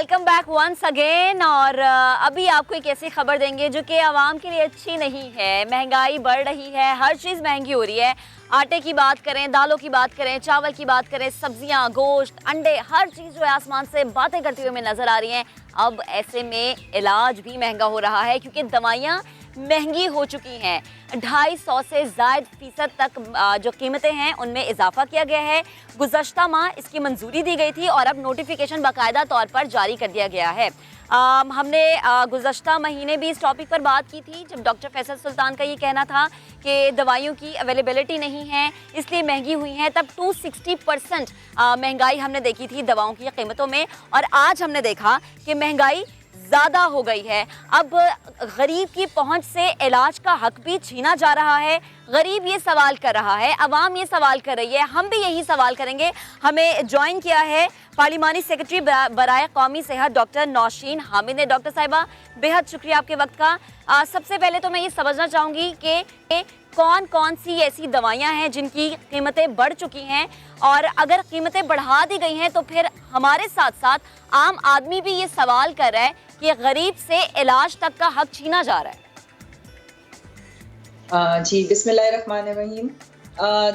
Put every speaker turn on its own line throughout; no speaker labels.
Welcome back once again. और अभी आपको एक ऐसी खबर देंगे जो कि आवाम के लिए अच्छी नहीं है। महंगाई बढ़ रही है, हर चीज़ महंगी हो रही है। आटे की बात करें, दालों की बात करें, चावल की बात करें, सब्जियां, गोश्त, अंडे, हर चीज़ जो है आसमान से बातें करती हुई हमें नज़र आ रही हैं। अब ऐसे में इलाज भी महंगा हो रहा है क्योंकि दवाइयाँ महंगी हो चुकी हैं। 250 से ज़ायद फीसद तक जो कीमतें हैं उनमें इजाफा किया गया है। गुज़श्ता माह इसकी मंजूरी दी गई थी और अब नोटिफिकेशन बाकायदा तौर पर जारी कर दिया गया है। हमने गुज़श्ता महीने भी इस टॉपिक पर बात की थी जब डॉक्टर फैसल सुल्तान का ये कहना था कि दवाइयों की अवेलेबिलिटी नहीं है इसलिए महंगी हुई हैं। तब 260% महंगाई हमने देखी थी दवाओं की कीमतों में, और आज हमने देखा कि महंगाई ज़्यादा हो गई है। अब गरीब की पहुंच से इलाज का हक भी छीना जा रहा है। गरीब ये सवाल कर रहा है, अवाम ये सवाल कर रही है, हम भी यही सवाल करेंगे। हमें ज्वाइन किया है पार्लिमानी सेक्रेटरी बराए कौमी सेहत डॉक्टर नौशीन हामिद ने। डॉक्टर साहिबा, बेहद शुक्रिया आपके वक्त का। सबसे पहले तो मैं ये समझना चाहूँगी कि कौन कौन सी ऐसी दवाइयाँ हैं जिनकी कीमतें बढ़ चुकी हैं, और अगर कीमतें बढ़ा दी गई हैं तो फिर हमारे साथ साथ आम आदमी भी ये सवाल कर रहा है कि गरीब से इलाज तक का हक छीना जा रहा है।
जी बिस्मिल्लाहिर्रहमानिर्रहीम।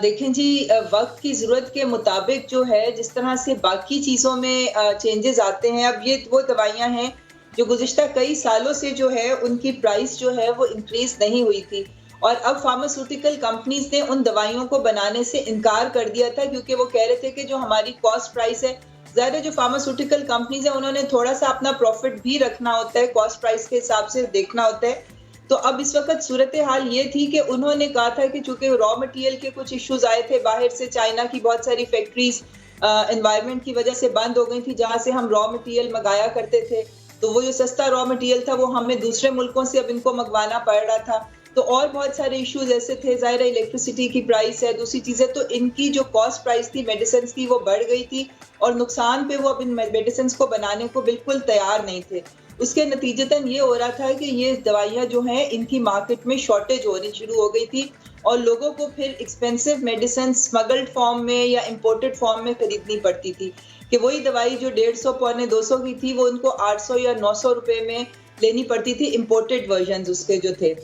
देखें जी, वक्त की ज़रूरत के मुताबिक जो है जिस तरह से बाकी चीज़ों में चेंजेस आते हैं, अब ये वो दवाइयाँ हैं जो गुज़िश्ता कई सालों से जो है उनकी प्राइस जो है वो इंक्रीज़ नहीं हुई थी, और अब फार्मास्यूटिकल कंपनीज़ ने उन दवाइयों को बनाने से इनकार कर दिया था क्योंकि वो कह रहे थे कि जो हमारी कॉस्ट प्राइस है, ज़्यादा जो फार्मास्यूटिकल कंपनीज़ हैं उन्होंने थोड़ा सा अपना प्रॉफिट भी रखना होता है, कॉस्ट प्राइस के हिसाब से देखना होता है। तो अब इस वक्त सूरत हाल ये थी कि उन्होंने कहा था कि चूंकि रॉ मटेरियल के कुछ इश्यूज आए थे बाहर से, चाइना की बहुत सारी फैक्ट्रीज एनवायरनमेंट की वजह से बंद हो गई थी जहां से हम रॉ मटेरियल मंगाया करते थे, तो वो जो सस्ता रॉ मटेरियल था वो हमें दूसरे मुल्कों से अब इनको मंगवाना पड़ रहा था। तो और बहुत सारे इश्यूज ऐसे थे, ज़ाहिर है इलेक्ट्रिसिटी की प्राइस है, दूसरी चीज़ें, तो इनकी जो कॉस्ट प्राइस थी मेडिसिन की वो बढ़ गई थी और नुकसान पे वो अब इन मेडिसिन को बनाने को बिल्कुल तैयार नहीं थे। उसके नतीजतन ये हो रहा था कि ये दवाइयाँ जो हैं इनकी मार्केट में शॉर्टेज होनी शुरू हो गई थी और लोगों को फिर एक्सपेंसिव मेडिसिन स्मगल्ड फॉर्म में या इम्पोर्टेड फॉर्म में खरीदनी पड़ती थी कि वही दवाई जो 150 पौने 200 की थी वो उनको 800 या 900 रुपए में लेनी पड़ती थी, इम्पोर्टेड वर्जन उसके जो थे।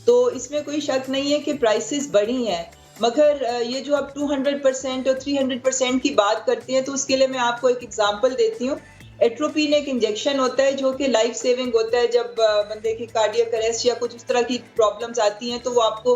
तो इसमें कोई शक नहीं है कि प्राइसेस बढ़ी हैं, मगर ये जो आप 200% और 300% की बात करती हैं तो उसके लिए मैं आपको एक एग्जांपल देती हूँ। एट्रोपिन एक इंजेक्शन होता है जो कि लाइफ सेविंग होता है। जब बंदे की कार्डियक अरेस्ट या कुछ इस तरह की प्रॉब्लम्स आती हैं तो वो आपको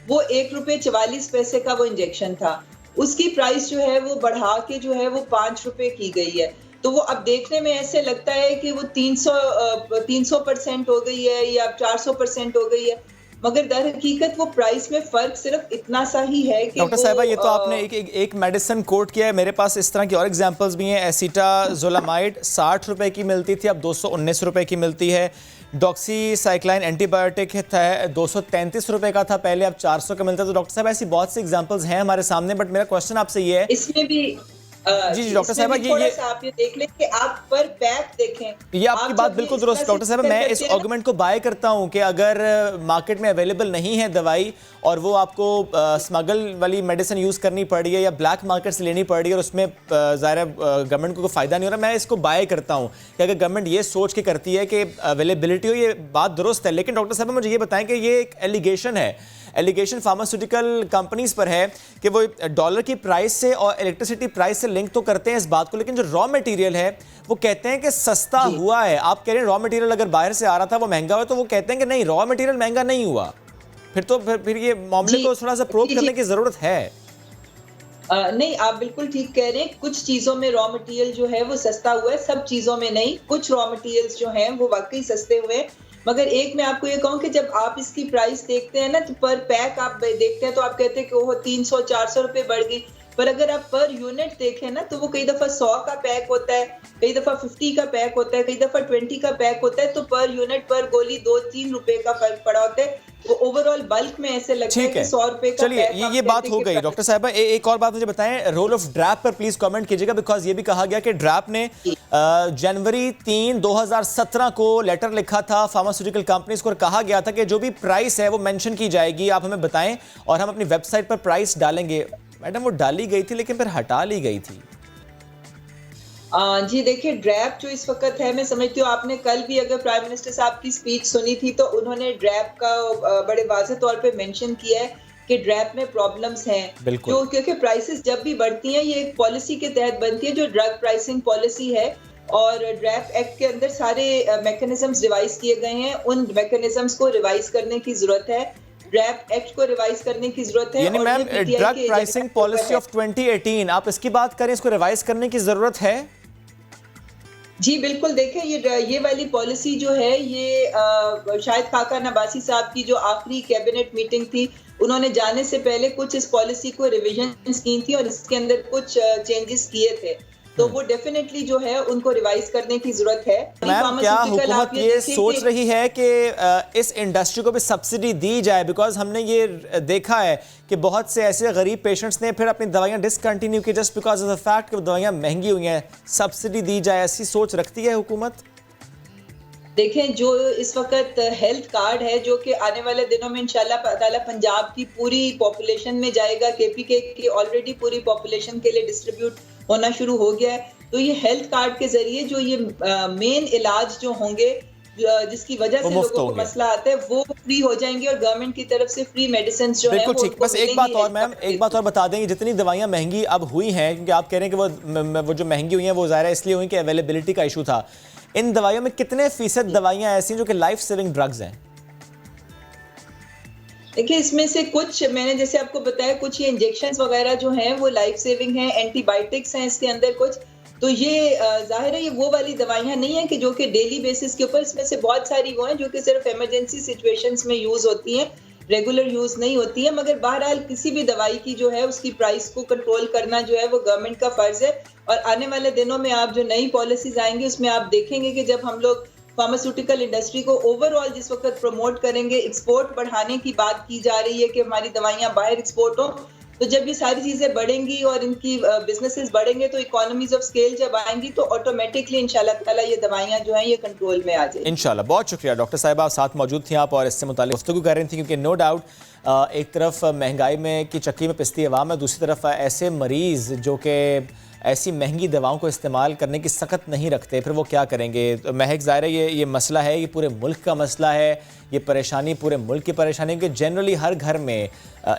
वो 1 रुपये 44 पैसे का वो इंजेक्शन था, उसकी प्राइस जो है वो बढ़ा के जो है वो 5 रुपये की गई है। तो वो अब देखने में ऐसे लगता है कि वो 300% हो गई है या 400% हो गई है, मगर दर हकीकत वो प्राइस में फर्क सिर्फ इतना सा ही है कि
डॉक्टर साहिबा, ये तो आपने एक मेडिसिन कोट किया है। मेरे पास इस तरह की और एग्जांपल्स भी हैं। एसिटाजोलामाइड 60 रुपए की मिलती थी, अब 219 रुपए की मिलती है। डॉक्सीसाइक्लाइन एंटीबायोटिक है 233 रुपए का था पहले, अब 400 का मिलता है। तो डॉक्टर साहब ऐसी बहुत सी एग्जांपल्स हैं हमारे सामने, बट मेरा क्वेश्चन आपसे ये है,
इसमें भी
जी डॉक्टर साहब, ये
आप ये देख लें कि आप पर पैक देखें।
ये आपकी बात बिल्कुल दुरुस्त डॉक्टर साहब। मैं इस आर्गुमेंट को बाय करता हूं कि अगर मार्केट में अवेलेबल नहीं है दवाई और वो आपको स्मगल वाली मेडिसिन यूज़ करनी पड़ रही है या ब्लैक मार्केट से लेनी पड़ रही है और उसमें ज़ाहिर गवर्नमेंट को कोई फ़ायदा नहीं हो रहा, मैं इसको बाय करता हूं कि अगर गवर्नमेंट ये सोच के करती है कि अवेलेबिलिटी हो, ये बात दुरुस्त है। लेकिन डॉक्टर साहब मुझे ये बताएं कि ये एक एलिगेशन है, एलिगेशन फार्मास्यूटिकल कंपनीज पर है कि वो डॉलर की प्राइस से और इलेक्ट्रिसिटी प्राइस से लिंक तो करते हैं इस बात को, लेकिन जो रॉ मटेरियल है वो कहते हैं कि सस्ता हुआ है। आप कह रहे हैं रॉ मटेरियल अगर बाहर से आ रहा था वो महंगा हुआ, तो वो कहते हैं कि नहीं, रॉ मटेरियल महंगा नहीं हुआ। फिर ये मामले को थोड़ा सा प्रूव करने की जरूरत है।
नहीं, आप बिल्कुल ठीक कह रहे हैं। कुछ चीजों में रॉ मटेरियल जो है वो सस्ता हुआ है, सब चीजों में नहीं। कुछ रॉ मटेरियल्स जो हैं वो वाकई सस्ते हुए हैं, मगर एक मैं आपको ये कहूँ कि जब आप इसकी प्राइस देखते हैं ना तो पर पैक आप देखते हैं तो आप कहते हैं कि वो 300-400 रुपए बढ़ गई, पर अगर आप पर यूनिट देखें ना तो वो कई दफा 100 का पैक होता है, कई दफा 50 का पैक होता है, कई दफा 20 का पैक होता है, तो पर यूनिट पर गोली 2-3 रुपए का फर्क पड़ा होता है। वो ओवरऑल बल्क में ऐसे लगता है कि 100 रुपए का।
चलिए ये बात हो गई। डॉक्टर साहिबा एक और बात मुझे बताएं, रोल ऑफ ड्रैप पर प्लीज कमेंट कीजिएगा, बिकॉज ये भी कहा गया कि ड्रैप ने जनवरी 3, 2017 को लेटर लिखा था फार्मास्यूटिकल कंपनीज को और कहा गया था कि जो भी प्राइस है वो मेंशन की जाएगी, आप हमें बताएं और हम अपनी वेबसाइट पर प्राइस डालेंगे। मैडम वो डाली गई थी लेकिन फिर हटा ली गई थी।
जी देखिए, ड्रैप जो इस वक़्त है, मैं समझती हूँ आपने कल भी अगर प्राइम मिनिस्टर साहब की स्पीच सुनी थी तो उन्होंने ड्रैप का बड़े वाज़ेह तौर पे मेंशन किया है कि ड्रैप में प्रॉब्लम्स हैं।
बिल्कुल।
जो क्योंकि प्राइसेस जब भी बढ़ती हैं, ये एक पॉलिसी के तहत बनती है जो ड्रग प्राइसिंग पॉलिसी है, और ड्रैप एक्ट के अंदर सारे मैकेनिज़्म्स रिवाइज़ किए गए हैं। उन मैकेनिज़्म्स को रिवाइज़ करने की ज़रूरत है। ड्रैप एक्ट को रिवाइज़ करने की ज़रूरत है।
यानी
और
मैम,
ये PTI
ड्रग
के
प्राइसिंग
एजेंडा के ऊपर
पॉलिसी
है।
ऑफ 2018, आप इसकी बात करें, इसको रिवाइज करने की जरूरत है?
जी बिल्कुल, देखें ये वाली पॉलिसी जो है, ये शायद खाका नबासी साहब की जो आखिरी कैबिनेट मीटिंग थी, उन्होंने जाने से पहले कुछ इस पॉलिसी को रिविजन्स की थी और इसके अंदर कुछ चेंजेस किए थे। तो वो डेफिनेटली जो है उनको रिवाइज करने की जरूरत है।
मैम, क्या
Pharmaceutical
हुकूमत
आप
ये
देखिए
सोच
कि-
रही है कि इस इंडस्ट्री को भी सब्सिडी दी जाए? बिकॉज हमने ये देखा है कि बहुत से ऐसे गरीब पेशेंट्स ने फिर अपनी दवाइयां डिसकंटिन्यू की just because of the fact कि दवाइयां महंगी हुई हैं। सब्सिडी दी जाए, ऐसी सोच रखती है हुकूमत?
देखें, जो इस वक्त हेल्थ कार्ड है, जो कि आने वाले दिनों में इंशाल्लाह ताला पंजाब की पूरी पॉपुलेशन में जाएगा, केपीके की ऑलरेडी पूरी पॉपुलेशन के लिए डिस्ट्रीब्यूट होना शुरू हो गया है। तो ये हेल्थ कार्ड के जरिए जो ये मेन इलाज जो होंगे, जिसकी वजह से लोगों को मसला आता है, वो फ्री हो जाएंगे और गवर्नमेंट की तरफ से फ्री मेडिसिन जो है
बिल्कुल
वो
ठीक। बस एक बात और मैम, एक बात और बता दें, जितनी दवाइयां महंगी अब हुई हैं, क्योंकि आप कह रहे हैं कि वो जो महंगी हुई हैं वो ज़ाहिर है इसलिए हुई कि अवेलेबिलिटी का इशू था। इन दवाइयों में कितने फीसद दवाइयां ऐसी हैं जो कि लाइफ सेविंग ड्रग्स हैं?
देखिए, इसमें से कुछ मैंने जैसे आपको बताया, कुछ ये इंजेक्शंस वगैरह जो हैं वो लाइफ सेविंग हैं, एंटीबायोटिक्स हैं इसके अंदर कुछ। तो ये जाहिर है ये वो वाली दवाइयां नहीं है कि जो कि डेली बेसिस के ऊपर, इसमें से बहुत सारी वो हैं जो कि सिर्फ इमरजेंसी सिचुएशंस में यूज होती हैं, रेगुलर यूज नहीं होती है। मगर बहरहाल किसी भी दवाई की जो है उसकी प्राइस को कंट्रोल करना जो है वो गवर्नमेंट का फर्ज है। और आने वाले दिनों में आप जो नई पॉलिसीज आएंगी उसमें आप देखेंगे कि जब हम लोग फार्मास्यूटिकल इंडस्ट्री को ओवरऑल जिस वक्त प्रमोट करेंगे, एक्सपोर्ट बढ़ाने की बात की जा रही है कि हमारी दवाइयां बाहर एक्सपोर्ट हो, तो जब ये सारी चीजें बढ़ेंगी और इनकी बिजनेसेस बढ़ेंगे तो इकोनॉमीज ऑफ स्केल जब आएंगी तो ऑटोमेटिकली इंशाल्लाह ताला ये दवाइयां जो हैं ये कंट्रोल में आ जाएंगी
इंशाल्लाह। बहुत शुक्रिया डॉक्टर साहिबा, आप साथ मौजूद थी आप और इससे मुताल्लिक गुफ्तगू कर रही थी, क्योंकि नो डाउट एक तरफ महंगाई में की चक्की में पिसती अवाम है, दूसरी तरफ ऐसे मरीज़ जो कि ऐसी महंगी दवाओं को इस्तेमाल करने की सख्त नहीं रखते, फिर वो क्या करेंगे? तो महक ज़ाहिर है ये मसला है, ये पूरे मुल्क का मसला है, ये परेशानी पूरे मुल्क की परेशानी है, क्योंकि जनरली हर घर में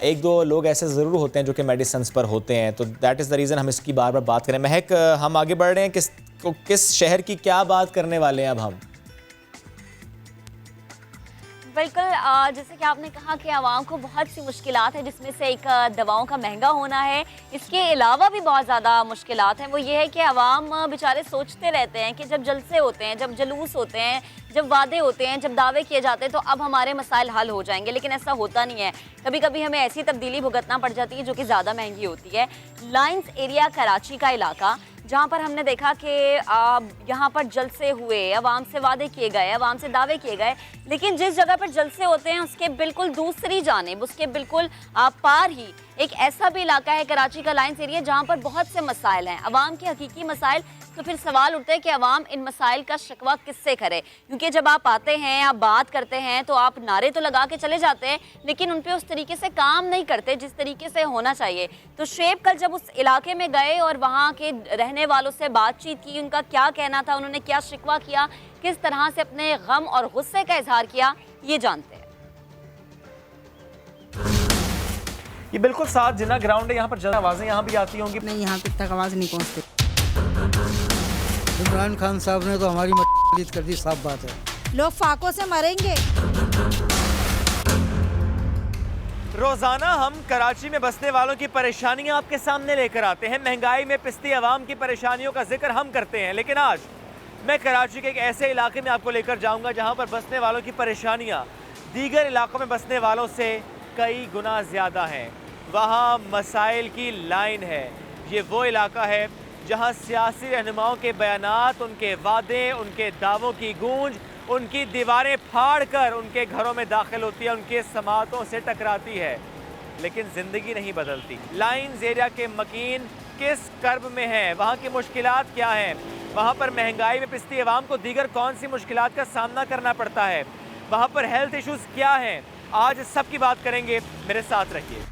एक दो लोग ऐसे ज़रूर होते हैं जो कि मेडिसिन पर होते हैं। तो दैट इज़ द रीज़न हम इसकी बार बार बात करें। महक, हम आगे बढ़ रहे हैं, किस शहर की क्या बात करने वाले हैं अब हम?
बिल्कुल, जैसे कि आपने कहा कि आवाम को बहुत सी मुश्किलात हैं, जिसमें से एक दवाओं का महंगा होना है। इसके अलावा भी बहुत ज़्यादा मुश्किलात हैं। वो ये है कि आवाम बेचारे सोचते रहते हैं कि जब जलसे होते हैं, जब जलूस होते हैं, जब वादे होते हैं, जब दावे किए जाते हैं तो अब हमारे मसाइल हल हो जाएंगे, लेकिन ऐसा होता नहीं है। कभी कभी हमें ऐसी तब्दीली भुगतना पड़ जाती है जो कि ज़्यादा महंगी होती है। लाइंस एरिया कराची का इलाका, जहाँ पर हमने देखा कि यहाँ पर जलसे हुए, अवाम से वादे किए गए, अवाम से दावे किए गए, लेकिन जिस जगह पर जलसे होते हैं उसके बिल्कुल दूसरी जानिब, उसके बिल्कुल पार ही एक ऐसा भी इलाका है कराची का लाइंस एरिया जहाँ पर बहुत से मसाइल हैं, अवाम के हकीकी मसाइल। तो फिर सवाल उठता है कि अवाम इन मसाइल का शिकवा किससे करे? क्योंकि जब आप आते हैं, आप बात करते हैं तो आप नारे तो लगा के चले जाते हैं, लेकिन उन पे उस तरीके से काम नहीं करते जिस तरीके से होना चाहिए। तो शेब कल जब उस इलाके में गए और वहाँ के रहने वालों से बातचीत की, उनका क्या कहना था, उन्होंने क्या शिकवा किया, किस तरह से अपने गम और गुस्से का इजहार किया, ये जानते हैं।
ये बिल्कुल साथ जिना ग्राउंड है, यहाँ पर जल्द आवाज़ें यहाँ भी आती होंगी।
नहीं, यहाँ तक आवाज़ नहीं पहुँचती। इमरान खान साहब ने तो हमारी मदद कर दी, साफ बात है।
लोग फाकों से मरेंगे।
रोजाना हम कराची में बसने वालों की परेशानियां आपके सामने लेकर आते हैं, महंगाई में पिसती आवाम की परेशानियों का जिक्र हम करते हैं, लेकिन आज मैं कराची के एक ऐसे इलाके में आपको लेकर जाऊंगा जहां पर बसने वालों की परेशानियां दीगर इलाकों में बसने वालों से कई गुना ज़्यादा हैं। वहाँ मसाइल की लाइन है। ये वो इलाका है जहाँ सियासी रहनुमाओं के बयानात, उनके वादे, उनके दावों की गूंज उनकी दीवारें फाड़ कर उनके घरों में दाखिल होती है, उनके समातों से टकराती है, लेकिन ज़िंदगी नहीं बदलती। लाइंस एरिया के मकीन किस कर्ब में हैं, वहाँ की मुश्किलात क्या हैं, वहाँ पर महंगाई में पिसती आवाम को दीगर कौन सी मुश्किलात का सामना करना पड़ता है, वहाँ पर हेल्थ इश्यूज़ क्या हैं, आज इस सब की बात करेंगे। मेरे साथ रहिए।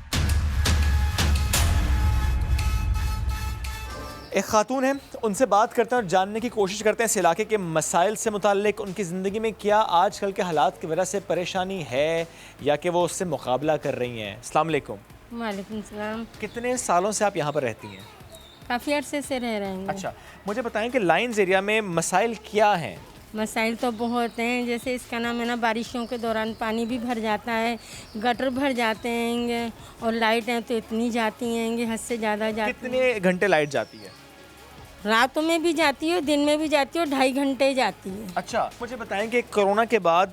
एक खातून है, उनसे बात करते हैं और जानने की कोशिश करते हैं इस इलाके के मसाइल से मुताल्लिक उनकी ज़िंदगी में क्या आजकल के हालात की वजह से परेशानी है या कि वो उससे मुकाबला कर रही हैं। अस्सलाम वालेकुम।
वालेकुम सलाम।
कितने सालों से आप यहाँ पर रहती हैं?
काफ़ी अरसे से रह रहे हैं।
अच्छा, मुझे बताएं कि लाइन्स एरिया में मसाइल क्या हैं?
मसाइल तो बहुत हैं, जैसे इसका नाम है ना, बारिशों के दौरान पानी भी भर जाता है, गटर भर जाते हैं और लाइट हैं तो इतनी जाती हैं, हद से ज़्यादा जाती हैं।
कितने घंटे लाइट जाती है?
रातों में भी जाती है, दिन में भी जाती है और 2.5 घंटे जाती है।
अच्छा, मुझे बताएं कि कोरोना के बाद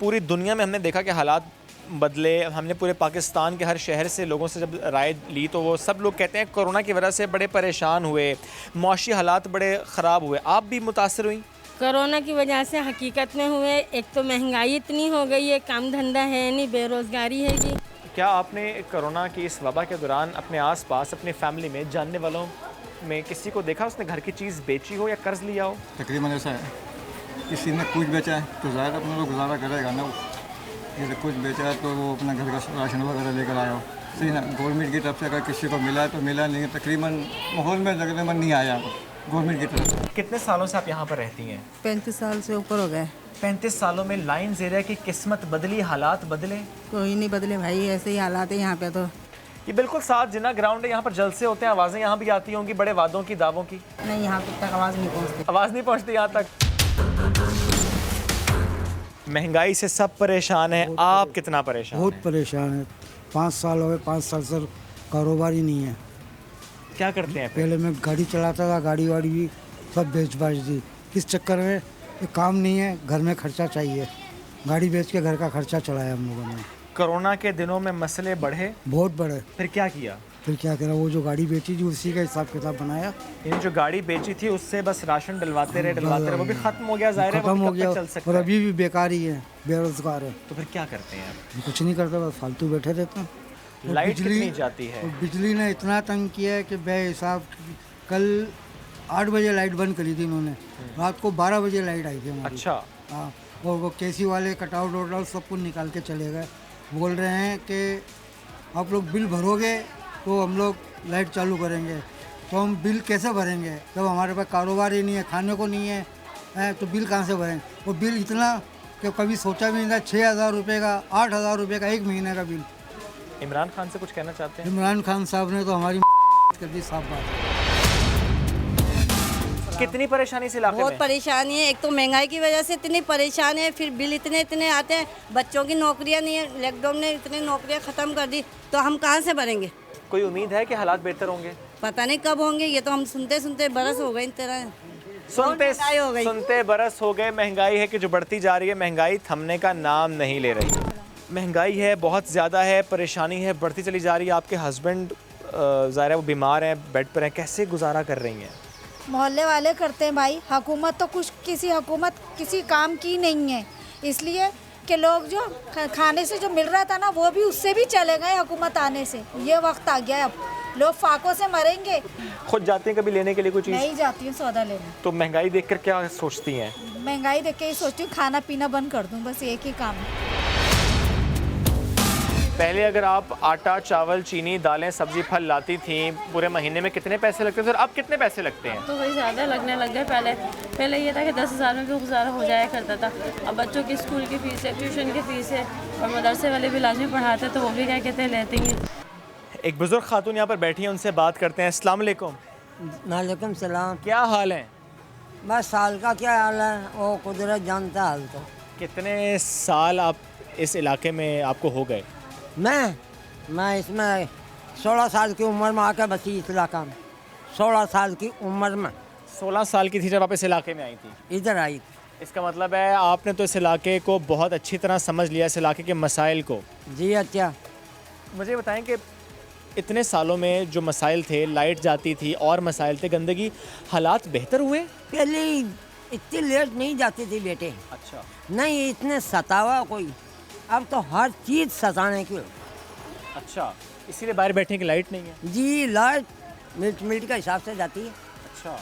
पूरी दुनिया में हमने देखा कि हालात बदले। हमने पूरे पाकिस्तान के हर शहर से लोगों से जब राय ली तो वो सब लोग कहते हैं कोरोना की वजह से बड़े परेशान हुए, मौशी हालात बड़े ख़राब हुए। आप भी मुतासर हुई?
कोरोना की वजह से हकीकत में हुए। एक तो महंगाई इतनी हो गई है, काम धंधा है नहीं, बेरोज़गारी है जी।
क्या आपने कोरोना की इस वबा के दौरान अपने आसपास अपनी फैमिली में जानने वालों में किसी को देखा उसने घर की चीज़ बेची हो या कर्ज लिया हो?
तकरीबन ऐसा है, किसी ने कुछ बेचा है तो ज़ाहिर अपना तो गुजारा करेगा ना। जैसे कुछ बेचा है तो वो अपना घर का राशन वगैरह लेकर आया हो, सही ना। गवर्नमेंट की तरफ से अगर किसी को मिला है तो मिला, नहीं तकरीबन माहौल में तकरीबन नहीं आया गवर्नमेंट की तरफ से।
कितने सालों से आप यहाँ पर रहती हैं?
35 साल से ऊपर हो गए।
35 सालों में लाइन्स एरिया की किस्मत बदली, हालात बदले?
कोई नहीं बदले भाई, ऐसे ही हालात है यहाँ पे तो।
ये बिल्कुल साथ जिना ग्राउंड है, यहाँ पर जलसे होते हैं, आवाज़ें यहाँ भी आती होंगी बड़े वादों की, दावों की।
नहीं, यहाँ तक आवाज़ नहीं पहुँचती।
आवाज़ नहीं पहुँचती यहाँ तक। महंगाई से सब परेशान है, आप कितना परेशान
बहुत
हैं?
परेशान है। 5 साल हो गए, 5 साल से कारोबार ही नहीं है।
क्या करते हैं फिर?
पहले मैं गाड़ी चलाता था, गाड़ी वाड़ी भी सब बेच बाच दी। किस चक्कर में? ये काम नहीं है, घर में खर्चा चाहिए, गाड़ी बेच के घर का खर्चा चलाया हम लोगों ने।
कोरोना के दिनों में मसले बढ़े,
बहुत बड़े।
फिर क्या किया?
फिर क्या करा, वो जो गाड़ी बेची थी उसी का हिसाब किताब बनाया।
इन जो गाड़ी बेची थी उससे बस राशन डलवाते रहे, वो भी खत्म हो गया, जाहिर है वो
खत्म
भी
हो
कब
गया
तक चल सकता
और
है?
अभी भी बेकार ही है, बेरोजगार है।
तो फिर क्या करते हैं आप?
कुछ नहीं करते, बस फालतू बैठे रहते हैं। और
लाइट कितनी जाती है?
और बिजली ने इतना तंग किया है कि बेहिसाब। कल 8 बजे लाइट बंद करी थी इन्होंने, रात को 12 बजे लाइट आई थी हमारी।
अच्छा।
हाँ, और वो केसी वाले कटआउट वटआउट सब कुछ निकाल के चले गए। बोल रहे हैं कि आप लोग बिल भरोगे तो हम लोग लाइट चालू करेंगे। तो हम बिल कैसे भरेंगे जब हमारे पास कारोबार ही नहीं है, खाने को नहीं है, तो बिल कहाँ से भरेंगे? वो बिल इतना कि कभी सोचा भी नहीं था, 6,000 रुपये का, 8,000 रुपये का 1 महीने का बिल।
इमरान खान से कुछ कहना चाहते हैं?
इमरान खान साहब ने तो हमारी कर दी, साफ बात है।
कितनी परेशानी से इलाके
बहुत
में?
परेशानी है। एक तो महंगाई की वजह से इतनी परेशान है, फिर बिल इतने आते हैं, बच्चों की नौकरियां नहीं है, लॉकडाउन ने इतनी नौकरियां ख़त्म कर दी, तो हम कहाँ से भरेंगे?
कोई उम्मीद है कि हालात बेहतर होंगे?
पता नहीं कब होंगे, ये तो हम सुनते बरस हो गए इन तरह। महंगाई हो गई।
सुनते बरस हो गए। महंगाई है कि जो बढ़ती जा रही है, महंगाई थमने का नाम नहीं ले रही। महंगाई है, बहुत ज़्यादा है, परेशानी है, बढ़ती चली जा रही है। आपके हस्बैंड ज़ाहिर है वो बीमार हैं, बेड पर हैं, कैसे गुजारा कर रही हैं?
मोहल्ले वाले करते हैं भाई, हुकूमत तो हुकूमत किसी काम की नहीं है, इसलिए कि लोग जो खाने से जो मिल रहा था ना वो भी उससे भी चले गए हुकूमत आने से। ये वक्त आ गया है, अब लोग फाकों से मरेंगे।
खुद जाती हैं कभी लेने के लिए कोई चीज़?
नहीं जाती हूँ सौदा लेने।
तो महंगाई देखकर क्या सोचती हैं?
महंगाई देख के ही सोचती हूँ खाना पीना बंद कर दूँ, बस एक ही काम है।
पहले अगर आप आटा, चावल, चीनी, दालें, सब्जी, फल लाती थी पूरे महीने में कितने पैसे लगते थे और अब कितने पैसे लगते हैं?
तो वही ज़्यादा लगने लग गए। पहले ये था कि 10,000 में भी गुजारा हो जाया करता था। अब बच्चों की स्कूल की फ़ीस है, ट्यूशन की फ़ीस है और मदरसे वाले भी लाजमी पढ़ाते, तो वो भी क्या कहते हैं लेते ही।
एक बुजुर्ग खातून यहाँ पर बैठी हैं, उनसे बात करते हैं। अस्सलाम वालेकुम।
वालेकुम सलाम।
क्या हाल है?
बस साल का क्या हाल है, वो कुदरत जानता हाल तो।
कितने साल आप इस इलाके में आपको हो गए?
मैं इसमें 16 साल की उम्र में आकर बसी इस इलाका में। 16 साल की उम्र में।
16 साल की थी जब आप इस इलाके में आई थी?
इधर आई।
इसका मतलब है आपने तो इस इलाके को बहुत अच्छी तरह समझ लिया, इस इलाके के मसाइल को।
जी अच्छा।
मुझे बताएं कि इतने सालों में जो मसाइल थे, लाइट जाती थी और मसाइल थे, गंदगी, हालात बेहतर हुए?
पहले इतनी लेट नहीं जाती थी बेटे।
अच्छा।
नहीं इतने सतावा कोई, अब तो हर चीज़ सताने की।
अच्छा, इसीलिए बाहर बैठने की लाइट नहीं है?
जी लाइट मिनट का हिसाब से जाती है।
अच्छा।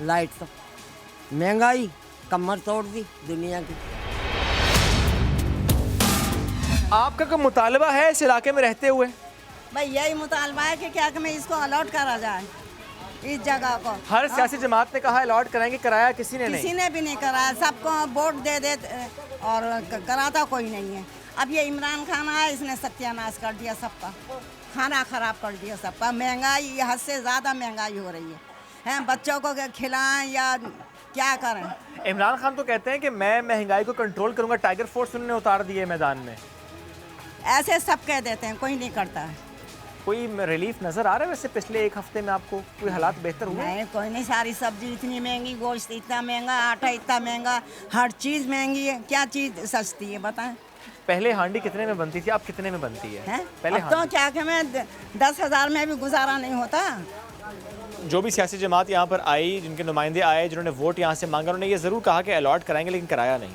लाइट तो महंगाई कमर तोड़ दी दुनिया की।
आपका कोई मुतालबा है इस इलाके में रहते हुए?
भाई यही मुतालबा है कि क्या कि मैं इसको अलॉट करा जाए। इस जगह को।
हर सियासी जमात ने कहा अलॉट कराएंगे, कराया किसी ने नहीं।
किसी ने भी नहीं कराया, सबको वोट दे दे और कराता कोई नहीं है। अब ये इमरान खान आया, इसने सत्यानाश कर दिया सबका, खाना खराब कर दिया सबका। महंगाई हद से ज़्यादा महंगाई हो रही है, बच्चों को खिलाएं या क्या करें।
इमरान खान तो कहते हैं कि मैं महंगाई को कंट्रोल करूंगा, टाइगर फोर्स उन्होंने उतार दिए मैदान में।
ऐसे सब कह देते हैं, कोई नहीं करता है।
कोई रिलीफ नजर आ रहा है वैसे पिछले एक हफ्ते में आपको? कोई हालात बेहतर हुए?
नहीं, कोई नहीं। सारी सब्जी इतनी महंगी, गोश्त इतना महंगा, आटा इतना महंगा, हर चीज़ महंगी है। क्या चीज़ सस्ती है बताएं?
पहले हांडी कितने में बनती थी, अब कितने में बनती है? पहले
अब तो क्या कि मैं 10,000 में भी गुजारा नहीं होता।
जो भी सियासी जमात यहाँ पर आई, जिनके नुमाइंदे आए, जिन्होंने वोट यहाँ से मांगा, उन्होंने ये ज़रूर कहा कि अलॉट कराएंगे, लेकिन कराया नहीं।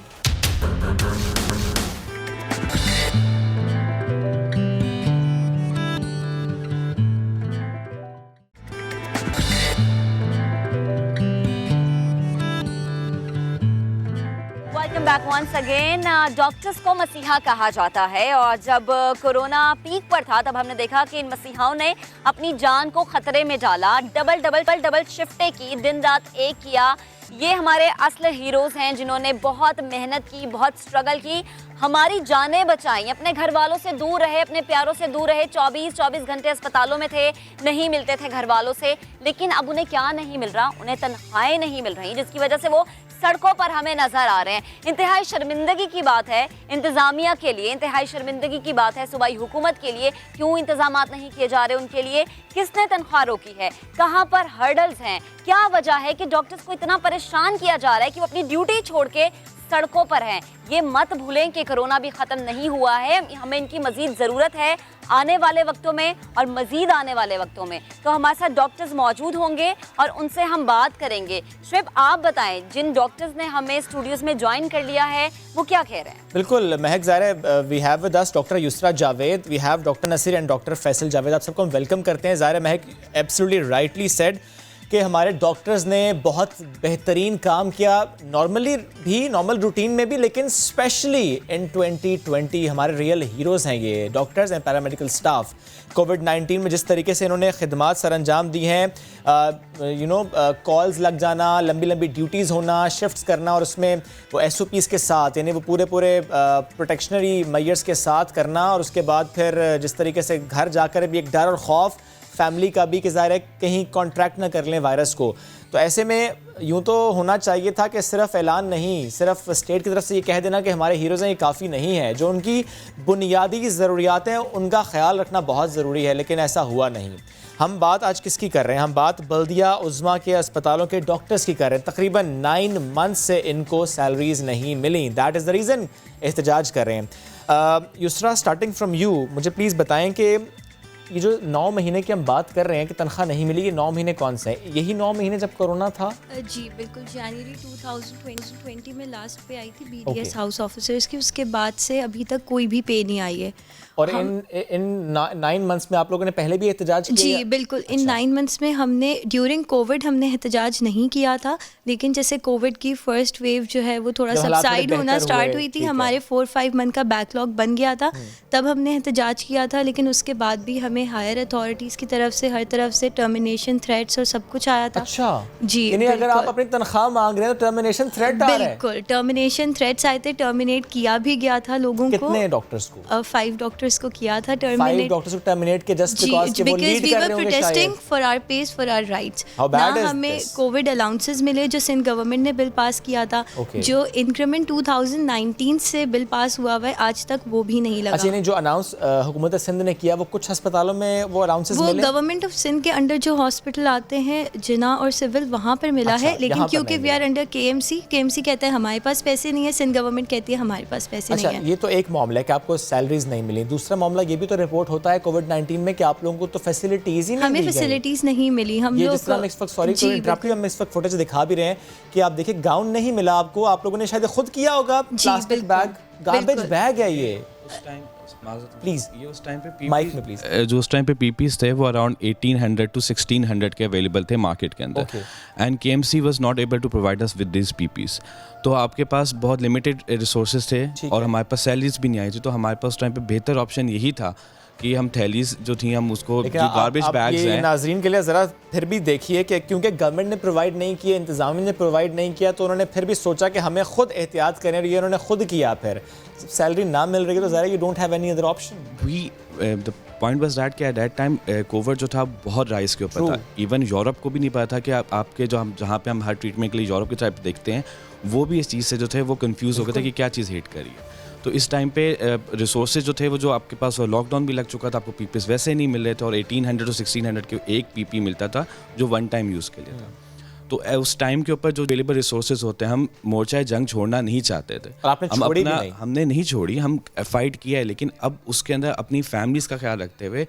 Welcome back once again. Doctors को मसीहा कहा जाता है और जब कोरोना पीक पर था तब हमने देखा कि इन मसीहाओं ने अपनी जान को खतरे में डाला, डबल शिफ्टें की, दिन रात एक किया। ये हमारे असल हीरोज़ हैं जिन्होंने बहुत मेहनत की, बहुत स्ट्रगल की, हमारी जानें बचाई, अपने घर वालों से दूर रहे, अपने प्यारों से दूर रहे, 24 घंटे अस्पतालों में थे, नहीं मिलते थे घर वालों से। लेकिन अब उन्हें क्या नहीं मिल रहा? उन्हें तनख्वाहें नहीं मिल रही, जिसकी वजह से वो सड़कों पर हमें नजर आ रहे हैं। इंतहाई शर्मिंदगी की बात है इंतजामिया के लिए, इंतहाई शर्मिंदगी की बात है सूबाई हुकूमत के लिए। क्यों इंतजामात नहीं किए जा रहे उनके लिए? किसने तनख्वाह रोकी है? कहाँ पर हर्डल्स हैं? क्या वजह है कि डॉक्टर्स को इतना परेशान किया जा रहा है कि वो अपनी ड्यूटी छोड़ के सड़कों पर हैं? ये मत भूलें कि कोरोना भी ख़त्म नहीं हुआ है, हमें इनकी मज़ीद ज़रूरत है आने वाले वक्तों में और मज़ीद आने वाले वक्तों में। तो हमारे साथ डॉक्टर्स मौजूद होंगे और उनसे हम बात करेंगे। शुएब, आप बताएं, जिन डॉक्टर्स ने हमें स्टूडियोज़ में ज्वाइन कर लिया है वो क्या कह रहे हैं?
बिल्कुल महक, ज़ाहिर we have with us doctor Yusra Javed, we have doctor Naseer and doctor Faisal Javed. आप सबको हम वेलकम करते हैं। ज़ाहिर महक एब्सोल्युटली राइटली सेड कि हमारे डॉक्टर्स ने बहुत बेहतरीन काम किया, नॉर्मली भी, नॉर्मल रूटीन में भी, लेकिन स्पेशली इन 2020 हमारे रियल हीरोज़ हैं ये डॉक्टर्स एंड पैरामेडिकल स्टाफ। कोविड-19 में जिस तरीके से इन्होंने खिदमात सर अंजाम दी हैं, कॉल्स लग जाना, लंबी लंबी ड्यूटीज़ होना, शिफ्ट्स करना, और उसमें वो SOPs के साथ, यानी वो पूरे प्रोटेक्शनरी मेजर्स के साथ करना, और उसके बाद फिर जिस तरीके से घर जाकर भी एक डर और खौफ फैमिली का भी कि ज़ाहिर है कहीं कॉन्ट्रैक्ट ना कर लें वायरस को। तो ऐसे में यूँ तो होना चाहिए था कि सिर्फ ऐलान नहीं, सिर्फ स्टेट की तरफ से ये कह देना कि हमारे हीरोज़ हैं, ये काफ़ी नहीं है। जो उनकी बुनियादी ज़रूरियात हैं उनका ख्याल रखना बहुत ज़रूरी है, लेकिन ऐसा हुआ नहीं। हम बात आज किसकी कर रहे हैं? हम बात बल्दिया उज़्मा के अस्पतालों के डॉक्टर्स की कर रहे हैं। तकरीबन 9 मंथ से इनको सैलरीज़ नहीं मिली, दैट इज़ द रीज़न एहतजाज कर रहे हैं। युसरा, स्टार्टिंग फ्रॉम यू, मुझे प्लीज़ बताएं कि ये जो 9 महीने की हम बात कर रहे हैं कि तनख्वाह नहीं मिली, ये 9 महीने कौन से हैं? यही 9 महीने जब कोरोना था?
जी बिल्कुल, जनवरी 2020 में लास्ट पे आई थी BDS हाउस ऑफिसर्स की, उसके बाद से अभी तक कोई भी पे नहीं आई है।
और इन 9 मंथ्स में आप लोगों ने पहले भी एहतजाज किया?
जी बिल्कुल, इन 9 मंथ्स में हमने ड्यूरिंग कोविड हमने एहतजाज नहीं किया था, लेकिन जैसे कोविड की फर्स्ट वेव जो है वो थोड़ा सबसाइड होना स्टार्ट हुई थी, हमारे 4-5 मंथ का बैकलॉग बन गया था, तब हमने एहतजाज किया था। लेकिन उसके बाद भी हमें हायर अथॉरिटीज़ की तरफ से हर तरफ से टर्मिनेशन थ्रेट्स और सब कुछ आया था।
अच्छा
जी,
यानी अगर आप अपनी तनख्वाह मांग रहे हैं तो टर्मिनेशन थ्रेट आ रहा है?
बिल्कुल, टर्मिनेशन थ्रेट्स आए थे, टर्मिनेट किया भी गया था लोगों को।
कितने डॉक्टर्स को?
5 डॉक्टर्स को किया था
5 डॉक्टर्स को टर्मिनेट के जस्ट बिकॉज़ कि वो लीड कर रहे होंगे शायद।
Protesting for our pays, for our rights. ना हमें कोविड अलाउंसेस मिले जो सिंध गवर्नमेंट ने बिल पास किया था, जो इंक्रीमेंट 2019 से बिल पास हुआ हुआ है, आज तक वो भी नहीं लगा।
अच्छा, यानी जो अनाउंस हुकूमत सिंध ने किया वो कुछ अस्पतालों में वो अलाउंसेस मिले?
वो गवर्नमेंट ऑफ सिंध के अंडर जो हॉस्पिटल आते हैं, जिना और सिविल, वहाँ पर मिला है, लेकिन क्योंकि वी आर अंडर KMC कहता है हमारे पास पैसे नहीं है, सिंध गवर्नमेंट कहती है हमारे पास पैसे नहीं है।
ये तो एक मामला है कि आपको सैलरीज नहीं मिली। दूसरा मामला ये भी तो रिपोर्ट होता है कोविड-19 में कि आप लोगों को तो फैसिलिटीज ही नहीं
हमें फैसिलिटीज नहीं मिली। हम लोग
जिस तरह हम इस वक्त, सॉरी टू इंटरप्ट यू, हम इस वक्त फुटेज दिखा भी रहे हैं कि आप देखिए गाउन नहीं मिला आपको, आप लोगों ने शायद खुद किया होगा, प्लास्टिक बैग, गार्बेज बैग है ये। प्लीज ये उस टाइम पे माइक में प्लीज,
जो उस टाइम पे पीपीज थे वो अराउंड 1800 to 1600 के अवेलेबल थे मार्केट के अंदर, and KMC was not able to provide us with this PPEs. तो आपके पास बहुत लिमिटेड रिसोर्सेज थे और हमारे पास सैलरीज भी नहीं आई थी, तो हमारे पास उस टाइम पे बेहतर ऑप्शन यही था कि हम थैलीज जो थी हम उसको जो
लेकिन
गार्बेज
आप
बैग्स
ये
हैं,
नाजरीन के लिए ज़रा फिर भी देखिए कि क्योंकि गवर्नमेंट ने प्रोवाइड नहीं किया, इंतज़ामिया ने प्रोवाइड नहीं किया, तो उन्होंने फिर भी सोचा कि हमें खुद एहतियात करें, और ये उन्होंने खुद किया। फिर सैलरी ना मिल रही है तो ज़रा you don't have any other option.
The point was that कि एट दैट टाइम कोविड जो था बहुत राइज के ऊपर था। इवन यूरोप को भी नहीं पता था कि आपके जो हम जहाँ पे हम हर ट्रीटमेंट के लिए यूरोप की तरफ देखते हैं, वो भी इस चीज़ से जो थे वो कंफ्यूज हो गए थे कि क्या चीज़ हिट करी है। तो इस टाइम पे रिसोर्सेज जो थे वो जो आपके पास लॉकडाउन भी लग चुका था, आपको पीपीस वैसे नहीं मिल रहे थे, और 1800 to 1600 के एक पीपी मिलता था जो वन टाइम यूज़ के लिए था। तो उस टाइम के ऊपर जो अवेलेबल रिसोर्सेज होते हैं, हम मोर्चा जंग छोड़ना नहीं चाहते थे।
आपने
हम
छोड़ी
अपना
भी नहीं।
हमने नहीं छोड़ी, हम फाइट किया है, लेकिन अब उसके अंदर अपनी फैमिलीज़ का ख्याल रखते हुए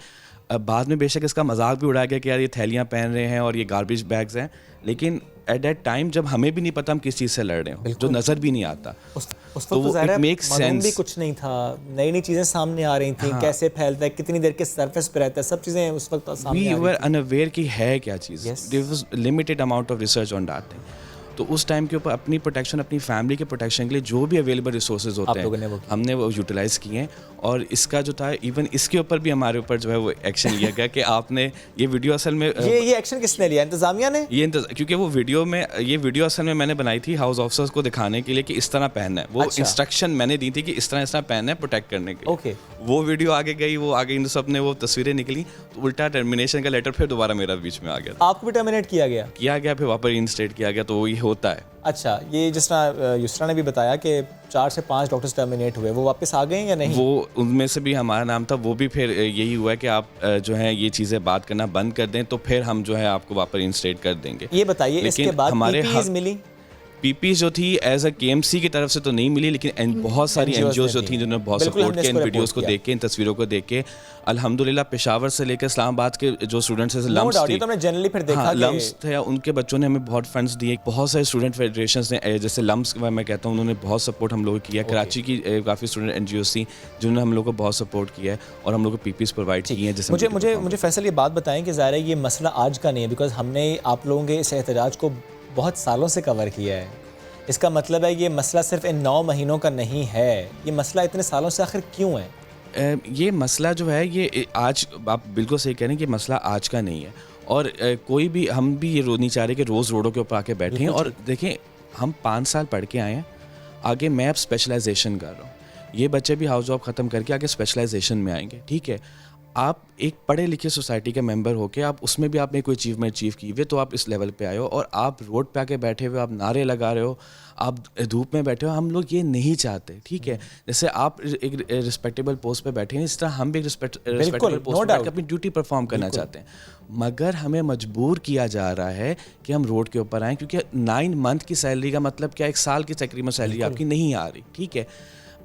बाद में बेशक इसका मजाक भी उड़ाया गया कि यार ये थैलियाँ पहन रहे हैं और ये गार्बेज बैग्स हैं, लेकिन एट दैट टाइम जब हमें भी नहीं पता हम किस चीज़ से लड़ रहे हो, जो नज़र भी नहीं आता,
उस
तो वो
ज़ाहिर है
it makes
मालूम भी
sense।
कुछ नहीं था, नई नई चीज़ें सामने आ रही थी, कैसे फैलता है, कितनी देर के सरफेस पे रहता है, सब चीज़ें उस वक्त सामने
वी
आ
वर
रही थी।
अनअवेयर कि है क्या चीज़।
Yes.
There was limited amount of research on that thing. तो उस टाइम के ऊपर अपनी प्रोटेक्शन, अपनी फैमिली के प्रोटेक्शन के लिए जो भी अवेलेबल रिसोर्सेज होते
लोगों ने वो
हैं
किए।
हमने वो यूटिलाइज़ किए हैं। और इसका जो था इवन इसके ऊपर भी हमारे ऊपर जो है वो एक्शन लिया गया कि आपने ये वीडियो असल में
ये एक्शन किसने लिया? इंतजामिया ने?
क्योंकि वो वीडियो में ये वीडियो असल में मैंने बनाई थी हाउस ऑफिसर्स को दिखाने के लिए कि इस तरह पहनना है। वो
अच्छा।
इंस्ट्रक्शन मैंने दी थी कि इस तरह पहनना है प्रोटेक्ट करने के लिए।
ओके।
वो वीडियो आगे गई, वो आगे इन सब ने वो तस्वीरें निकली, तो उल्टा टर्मिनेशन का लेटर फिर दोबारा मेरा बीच में आ गया।
आपको भी टर्मिनेट किया गया?
फिर वापस इंस्टेट किया गया। तो ये होता है।
अच्छा, ये जिस तरह युसरा ने भी बताया कि 4 से 5 डॉक्टर्स टर्मिनेट हुए, वो वापस आ गए या नहीं?
वो उनमें से भी हमारा नाम था, वो भी फिर यही हुआ कि आप जो है ये चीज़ें बात करना बंद कर दें तो फिर हम जो है आपको वापस इंस्टेट कर देंगे।
ये बताइए इसके बाद पीपीईज मिली?
पीपीज जो थी एज अ केएमसी की तरफ से तो नहीं मिली, लेकिन बहुत सारी एनजीओ जो थी जिन्होंने बहुत सपोर्ट किया इन वीडियोस को देख के, इन तस्वीरों को देख के। अल्हम्दुलिल्लाह पेशावर से लेकर इस्लामाबाद के जो स्टूडेंट्स हैं, लम्स थी,
तो जनरली फिर देखा
लम्स थे, उनके बच्चों ने हमें बहुत फंड्स दिए। बहुत सारे स्टूडेंट फेडरेशंस ने, जैसे लम्स मैं कहता हूँ, उन्होंने बहुत सपोर्ट हम लोग किया। कराची की काफ़ी स्टूडेंट एनजीओ थी जिन्होंने हम लोग को बहुत सपोर्ट किया है और हम लोग को पीपीज प्रोवाइड किए हैं। जैसे
मुझे फैसल ये बात बताएं कि ज़ाहिर है ये मसला आज का नहीं है, बिकॉज हमने आप लोगों के इस एहतजाज को बहुत सालों से कवर किया है। इसका मतलब है ये मसला सिर्फ इन 9 महीनों का नहीं है, ये मसला इतने सालों से आखिर क्यों है?
ये मसला जो है ये आज आप बिल्कुल सही कह रहे हैं कि मसला आज का नहीं है। और कोई भी, हम भी ये नहीं चाह रहे कि रोज़ रोडों के ऊपर आके बैठे हैं। और देखें, हम 5 साल पढ़ के आए हैं, आगे मैं अब स्पेशलाइजेशन कर रहा हूँ। ये बच्चे भी हाउस जॉब ख़त्म करके आगे स्पेशलाइजेशन में आएंगे। ठीक है, आप एक पढ़े लिखे सोसाइटी के मेंबर होके आप उसमें भी आपने कोई अचीवमेंट अचीव की हुई, तो आप इस लेवल पे आए हो, और आप रोड पे आके बैठे हुए आप नारे लगा रहे हो, आप धूप में बैठे हो। हम लोग ये नहीं चाहते। ठीक है, जैसे आप एक रिस्पेक्टेबल पोस्ट पे बैठे हैं, इस तरह हम भी एक रिस्पेक्टेबल पोस्ट पे अपनी ड्यूटी परफॉर्म करना चाहते हैं, मगर हमें मजबूर किया जा रहा है कि हम रोड के ऊपर आएँ। क्योंकि 9 मंथ की सैलरी का मतलब क्या, 1 साल की तकरीबन सैलरी आपकी नहीं आ रही। ठीक है,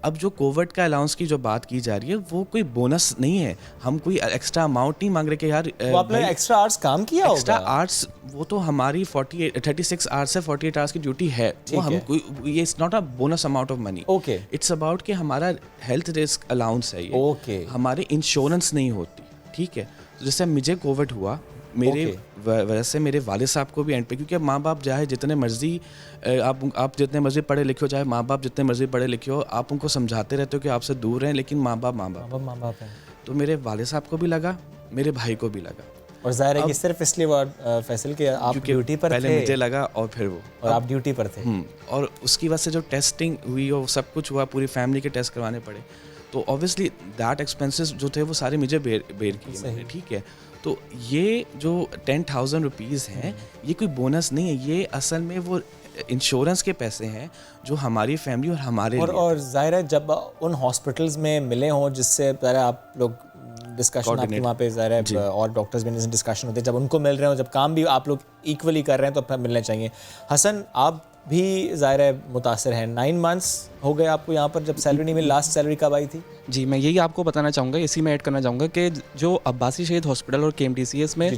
अब जो कोविड का अलाउंस की जो बात की जा रही है वो कोई बोनस नहीं है, हम कोई एक्स्ट्रा अमाउंट नहीं मांग रहे कि यार
वो आपने एक्स्ट्रा आवर्स काम किया होगा।
एक्स्ट्रा आवर्स वो तो हमारी 36 आवर्स से 48 आवर्स की ड्यूटी है, वो हम कोई, ये it's not a bonus amount of money.
Okay,
it's about कि हमारा हेल्थ रिस्क अलाउंस है ये।
ओके, हमारे
इंश्योरेंस नहीं होती। ठीक है, तो जैसे मुझे कोविड हुआ, मेरे वजह से मेरे वालिद साहब को भी एंड पे, क्योंकि माँ बाप चाहे जितने मर्जी आप जितने मर्जी पढ़े लिखे हो, चाहे माँ बाप जितने मर्जी पढ़े लिखे हो, आप उनको समझाते रहते हो कि आपसे दूर हैं, लेकिन माँ बाप
हैं।
तो मेरे वालिद साहब को भी लगा, मेरे भाई को भी लगा।
और जाहिर है कि सिर्फ इसलिए वो फैसल के आप ड्यूटी पर
पहले मुझे लगा और फिर वो,
और आप ड्यूटी पर थे।
और उसकी वजह से जो टेस्टिंग हुई और सब कुछ हुआ, पूरी फैमिली के टेस्ट करवाने पड़े, तो ऑब्वियसली दैट एक्सपेंसेस जो थे वो सारे मुझे बेयर किए। ठीक है, तो ये जो 10,000 रुपीज़ हैं, ये कोई बोनस नहीं है, ये असल में वो इंश्योरेंस के पैसे हैं जो हमारी फैमिली और हमारे
और जाहिर है जब उन हॉस्पिटल्स में मिले हों, जिससे आप लोग डिस्कशन आपकी वहाँ पे ज़ाहिर है और डॉक्टर्स भी डिस्कशन होते हैं, जब उनको मिल रहे हो, जब काम भी आप लोग इक्वली कर रहे हैं, तो अपना मिलने चाहिए। हसन, आप भी ज़ाहिर है मुतासर हैं, 9 मंथ्स हो गए आपको यहाँ पर, जब सैलरी नहीं मिली, लास्ट सैलरी कब आई थी?
जी, मैं यही आपको बताना चाहूँगा, इसी में ऐड करना चाहूँगा कि जो अब्बासी शहीद हॉस्पिटल और KMTCS में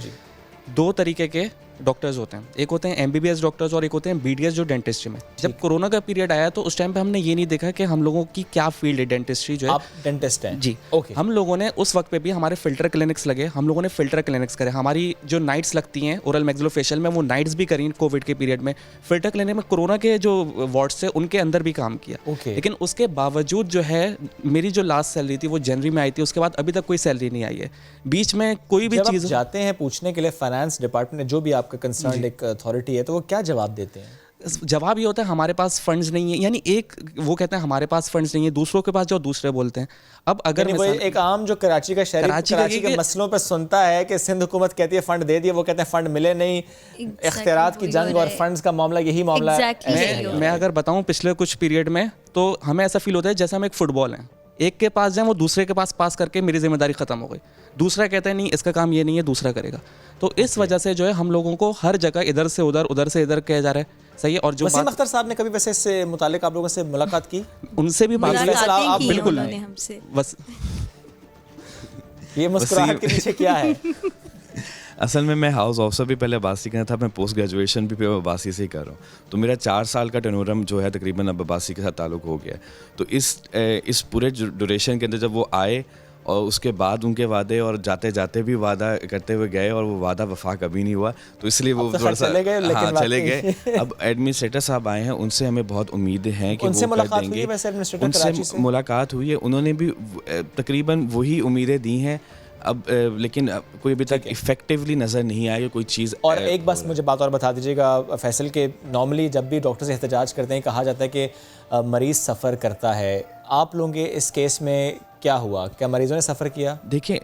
2 तरीके के डॉक्टर्स होते हैं, एक होते हैं एमबीबीएस डॉक्टर्स और एक होते हैं बीडीएस जो डेंटिस्ट्री में। जब कोरोना का पीरियड आया तो उस टाइम पे हमने ये नहीं देखा कि हम लोगों की क्या फील्ड है, डेंटिस्ट्री जो है।
आप डेंटिस्ट हैं
जी,
ओके।
हम लोगों ने उस वक्त पे भी हमारे फिल्टर क्लिनिक्स लगे, हम लोगों ने फिल्टर क्लिनिक्स करे, हमारी जो नाइट्स लगती हैं ओरल मैक्सिलोफेशियल में वो नाइट्स भी करी कोविड के पीरियड में। फिल्टर क्लिनिक में कोरोना के जो वार्ड्स थे उनके अंदर भी काम किया। लेकिन उसके बावजूद जो है मेरी जो लास्ट सैलरी थी वो जनवरी में आई थी, उसके बाद अभी तक कोई सैलरी नहीं आई है। बीच में कोई भी चीज़
जाते हैं पूछने के लिए फाइनेंस डिपार्टमेंट जो भी आपका कंसर्न एक अथॉरिटी है तो वो क्या जवाब देते हैं?
जवाब ये होता है हमारे पास फंड्स नहीं है, यानी एक वो कहते हैं हमारे पास फंड्स नहीं है, दूसरों के पास जो दूसरे बोलते हैं। अब अगर
वो एक आम जो कराची का शहरी कराची के मसलों पे सुनता है कि सिंध हुकूमत कहती है फंड दे दिए, वो कहते हैं फंड मिले नहीं, इख्तियारात की जंग और फंड्स का मामला यही मामला है।
मैं अगर बताऊं पिछले कुछ पीरियड में तो हमें ऐसा फील होता है जैसे हम एक फुटबॉल हैं, एक के पास जाए वो दूसरे के पास करके मेरी जिम्मेदारी खत्म हो गई, दूसरा कहता है नहीं इसका काम ये नहीं है, दूसरा करेगा। तो इस वजह से जो है हम लोगों को हर जगह इधर से उधर, उधर से इधर किया जा रहा है। सही है। और जो
वसीम अख्तर साहब ने कभी वैसे इससे मुतालिक आप लोगों से मुलाकात की?
उनसे भी बात
आप बिल्कुल
बस
ये मुस्कुराहट के पीछे क्या है?
असल में मैं हाउस ऑफिसर भी पहले अब्बासी का था, मैं पोस्ट ग्रेजुएशन भी अब्बासी से ही कर रहा हूँ, तो मेरा 4 साल का टर्नओवर जो है तकरीबन अब अब्बासी के साथ ताल्लुक़ हो गया। तो इस पूरे ड्यूरेशन के अंदर जब वो आए और उसके बाद उनके वादे और जाते जाते भी वादा करते हुए गए और वो वादा वफा कभी नहीं हुआ, तो इसलिए वो थोड़ा सा चले गए। अब एडमिनिस्ट्रेटर साहब आए हैं, उनसे हमें बहुत उम्मीदें हैं कि वो कर देंगे। उनसे मुलाकात हुई है, उन्होंने भी तकरीबन वही उम्मीदें दी हैं। अब लेकिन कोई अभी तक इफेक्टिवली नज़र नहीं आई कोई चीज़।
और एक बस मुझे बात और बता दीजिएगा फैसल के नॉर्मली जब भी डॉक्टर से एहतजाज करते हैं कहा जाता है कि मरीज़ सफ़र करता है, आप लोगों के इस केस में क्या हुआ? क्या मरीजों ने सफ़र किया?
देखिए